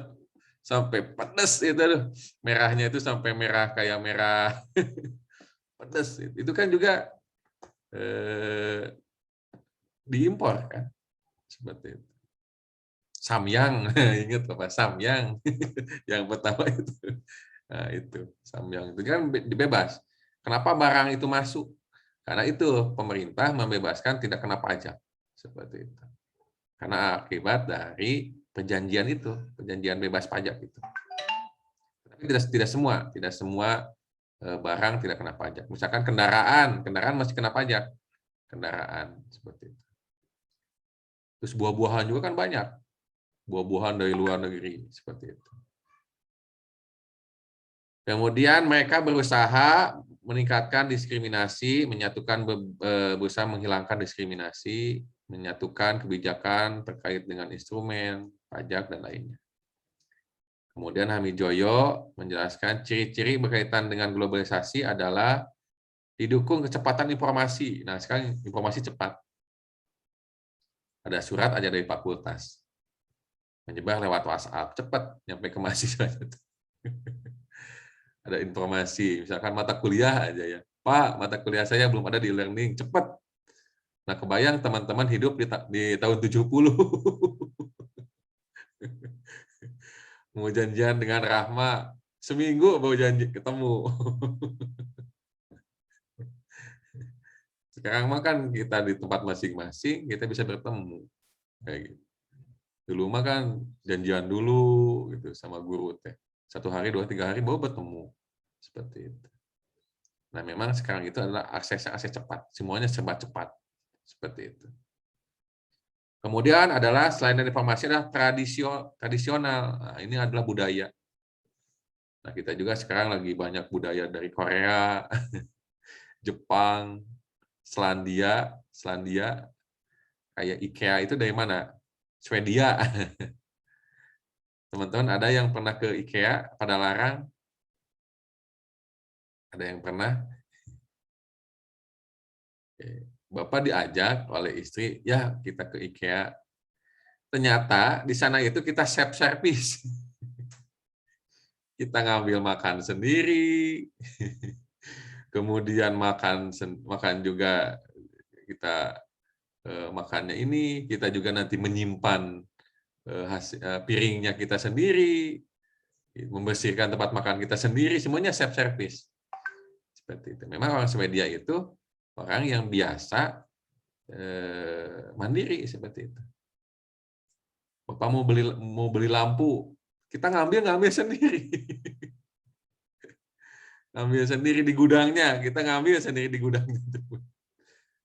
sampai pedas itu, merahnya itu sampai merah kayak merah pedas. Itu kan juga diimpor kan, seperti itu. Samyang, ingat Bapak, Samyang yang pertama itu. Nah, itu Samyang itu kan dibebas. Kenapa barang itu masuk? Karena itu pemerintah membebaskan tidak kena pajak seperti itu. Karena akibat dari perjanjian itu, perjanjian bebas pajak itu. Tapi tidak semua barang tidak kena pajak. Misalkan kendaraan masih kena pajak. kendaraan seperti itu. Terus buah-buahan juga kan banyak, buah-buahan dari luar negeri seperti itu. Kemudian mereka berusaha meningkatkan diskriminasi, berusaha menghilangkan diskriminasi, menyatukan kebijakan terkait dengan instrumen, pajak, dan lainnya. Kemudian Hamijoyo menjelaskan ciri-ciri berkaitan dengan globalisasi adalah didukung kecepatan informasi. Nah, sekarang informasi cepat. Ada surat aja dari fakultas. Menyebar lewat WhatsApp, cepat nyampe ke mahasiswa. Ada informasi, misalkan mata kuliah aja ya. Pak, mata kuliah saya belum ada di e-learning, cepat. Nah, kebayang teman-teman hidup di tahun 70. Mau janjian dengan Rahma, seminggu baru janji ketemu. Sekarang mah kan kita di tempat masing-masing, kita bisa bertemu. Kayak gitu. Dulu mah kan janjian dulu gitu sama guru teh. 1 hari, 2, 3 hari baru bertemu. Seperti itu. Nah, memang sekarang itu adalah akses cepat. Semuanya serba cepat. Seperti itu. Kemudian adalah selain dari informasi adalah tradisional. Nah, ini adalah budaya. Nah, kita juga sekarang lagi banyak budaya dari Korea, Jepang, Selandia, kayak IKEA itu dari mana? Swedia. Teman-teman ada yang pernah ke IKEA pada larang? Ada yang pernah? Bapak diajak oleh istri, ya kita ke IKEA. Ternyata di sana itu kita self-service. Kita ngambil makan sendiri, kemudian makan juga kita makannya ini, kita juga nanti menyimpan piringnya kita sendiri, membersihkan tempat makan kita sendiri, semuanya self-service. Seperti itu. Memang orang Swedia itu orang yang biasa mandiri seperti itu. Bapak mau beli lampu, kita ngambil sendiri. Ngambil sendiri di gudangnya, kita ngambil sendiri di gudangnya.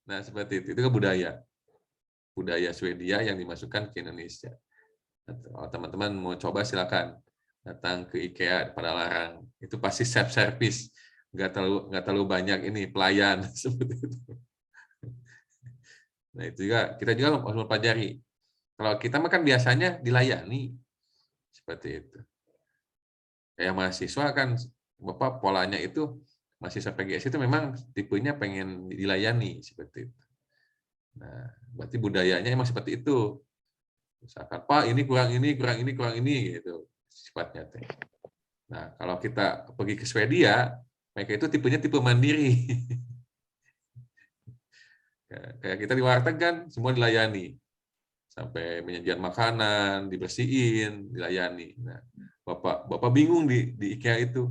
Nah, seperti itu kan budaya Swedia yang dimasukkan ke Indonesia. Kalau teman-teman mau coba silakan datang ke IKEA pada larang. Itu pasti self-service. Nggak terlalu banyak ini pelayan seperti itu. Nah, itu juga kita juga harus mempelajari. Kalau kita makan biasanya dilayani seperti itu. Kayak mahasiswa kan, Bapak polanya itu mahasiswa PGS itu memang tipenya pengen dilayani seperti itu. Nah, berarti budayanya emang seperti itu. Misalkan Pak ini kurang ini gitu sifatnya. Nah, kalau kita pergi ke Swedia, mereka itu tipenya tipe mandiri. Kayak kita di warteg kan semua dilayani. Sampai penyajian makanan, dibersihin, dilayani. Nah, Bapak bingung di IKEA itu.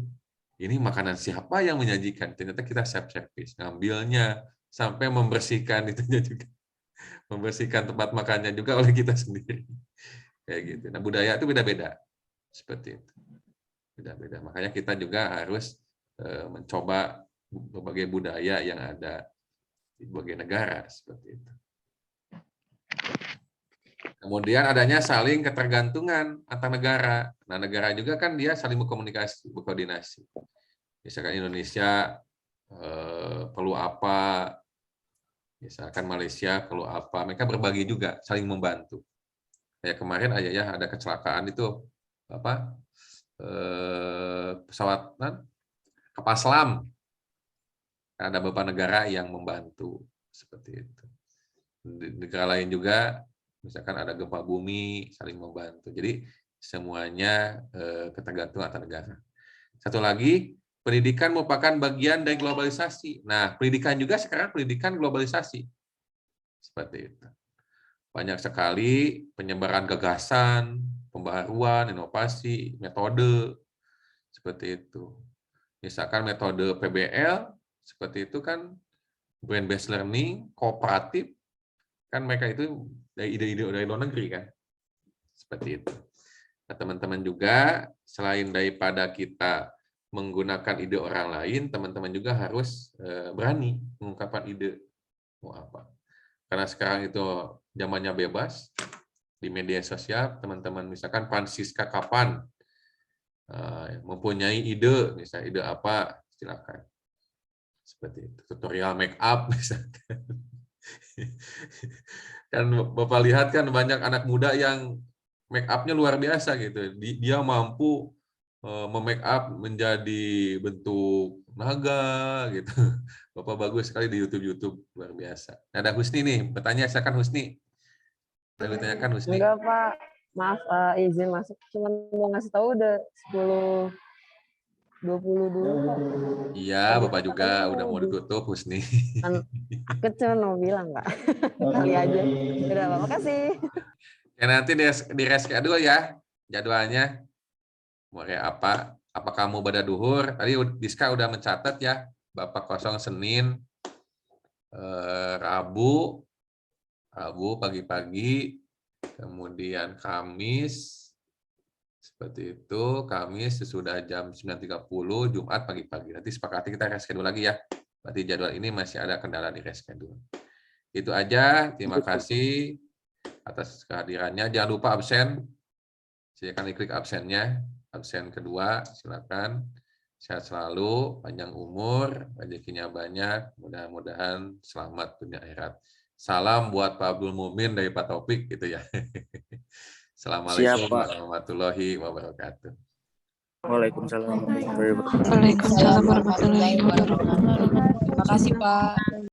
Ini makanan siapa yang menyajikan? Ternyata kita self-service. Ngambilnya, sampai membersihkan itunya juga. Membersihkan tempat makannya juga oleh kita sendiri. Kayak gitu. Nah, budaya itu beda-beda. Seperti itu. Beda-beda. Makanya kita juga harus mencoba berbagai budaya yang ada di berbagai negara seperti itu. Kemudian adanya saling ketergantungan antar negara. Nah, negara juga kan dia saling berkoordinasi. Misalkan Indonesia perlu apa, misalkan Malaysia perlu apa, mereka berbagi juga, saling membantu. Kayak kemarin aja ya ada kecelakaan itu pesawat kapal selam. Ada beberapa negara yang membantu seperti itu. Di negara lain juga, misalkan ada gempa bumi, saling membantu. Jadi semuanya ketergantungan antar negara. Satu lagi, pendidikan merupakan bagian dari globalisasi. Nah, pendidikan juga sekarang pendidikan globalisasi. Seperti itu. Banyak sekali penyebaran gagasan, pembaharuan, inovasi, metode, seperti itu. Misalkan metode PBL, seperti itu kan, brain based learning, kooperatif, kan mereka itu dari ide-ide dari luar negeri kan. Seperti itu. Nah, teman-teman juga, selain daripada kita menggunakan ide orang lain, teman-teman juga harus berani mengungkapkan ide mau apa. Karena sekarang itu zamannya bebas di media sosial, teman-teman misalkan Francisca kapan mempunyai ide, misalnya ide apa, silakan. Seperti itu, tutorial make up misalkan. Kan Bapak lihat kan banyak anak muda yang make up-nya luar biasa gitu. Dia mampu memake up menjadi bentuk naga gitu. Bapak bagus sekali di YouTube luar biasa. Nah, ada Husni nih, bertanya, silakan Husni. Ada bertanyakan Husni. Enggak, Pak. Maaf, izin masuk. Cuma mau ngasih tahu udah 10.20 dulu, Pak. Iya, Bapak juga udah mau ditutup, Husni. Kan aku cuma mau bilang, Pak. Kali aja. Udah, Pak. Makasih. Ya, nanti di reschedule ya jadwalnya. Mau kayak apa? Apa kamu pada duhur? Tadi Diska udah mencatat ya. Bapak kosong Senin, Rabu pagi-pagi, kemudian Kamis, seperti itu, Kamis sesudah jam 9.30, Jumat pagi-pagi. Nanti sepakati kita reschedule lagi ya. Berarti jadwal ini masih ada kendala di reschedule. Itu aja, terima kasih atas kehadirannya. Jangan lupa absen. Silakan diklik absennya. Absen kedua, silakan. Sehat selalu, panjang umur, rezekinya banyak, mudah-mudahan selamat dunia akhirat. Salam buat Pak Abdul Mumin dari Pak Taufik gitu ya. Assalamualaikum warahmatullahi wabarakatuh. Waalaikumsalam warahmatullahi wabarakatuh. Waalaikumsalam warahmatullahi wabarakatuh. Terima kasih, Pak.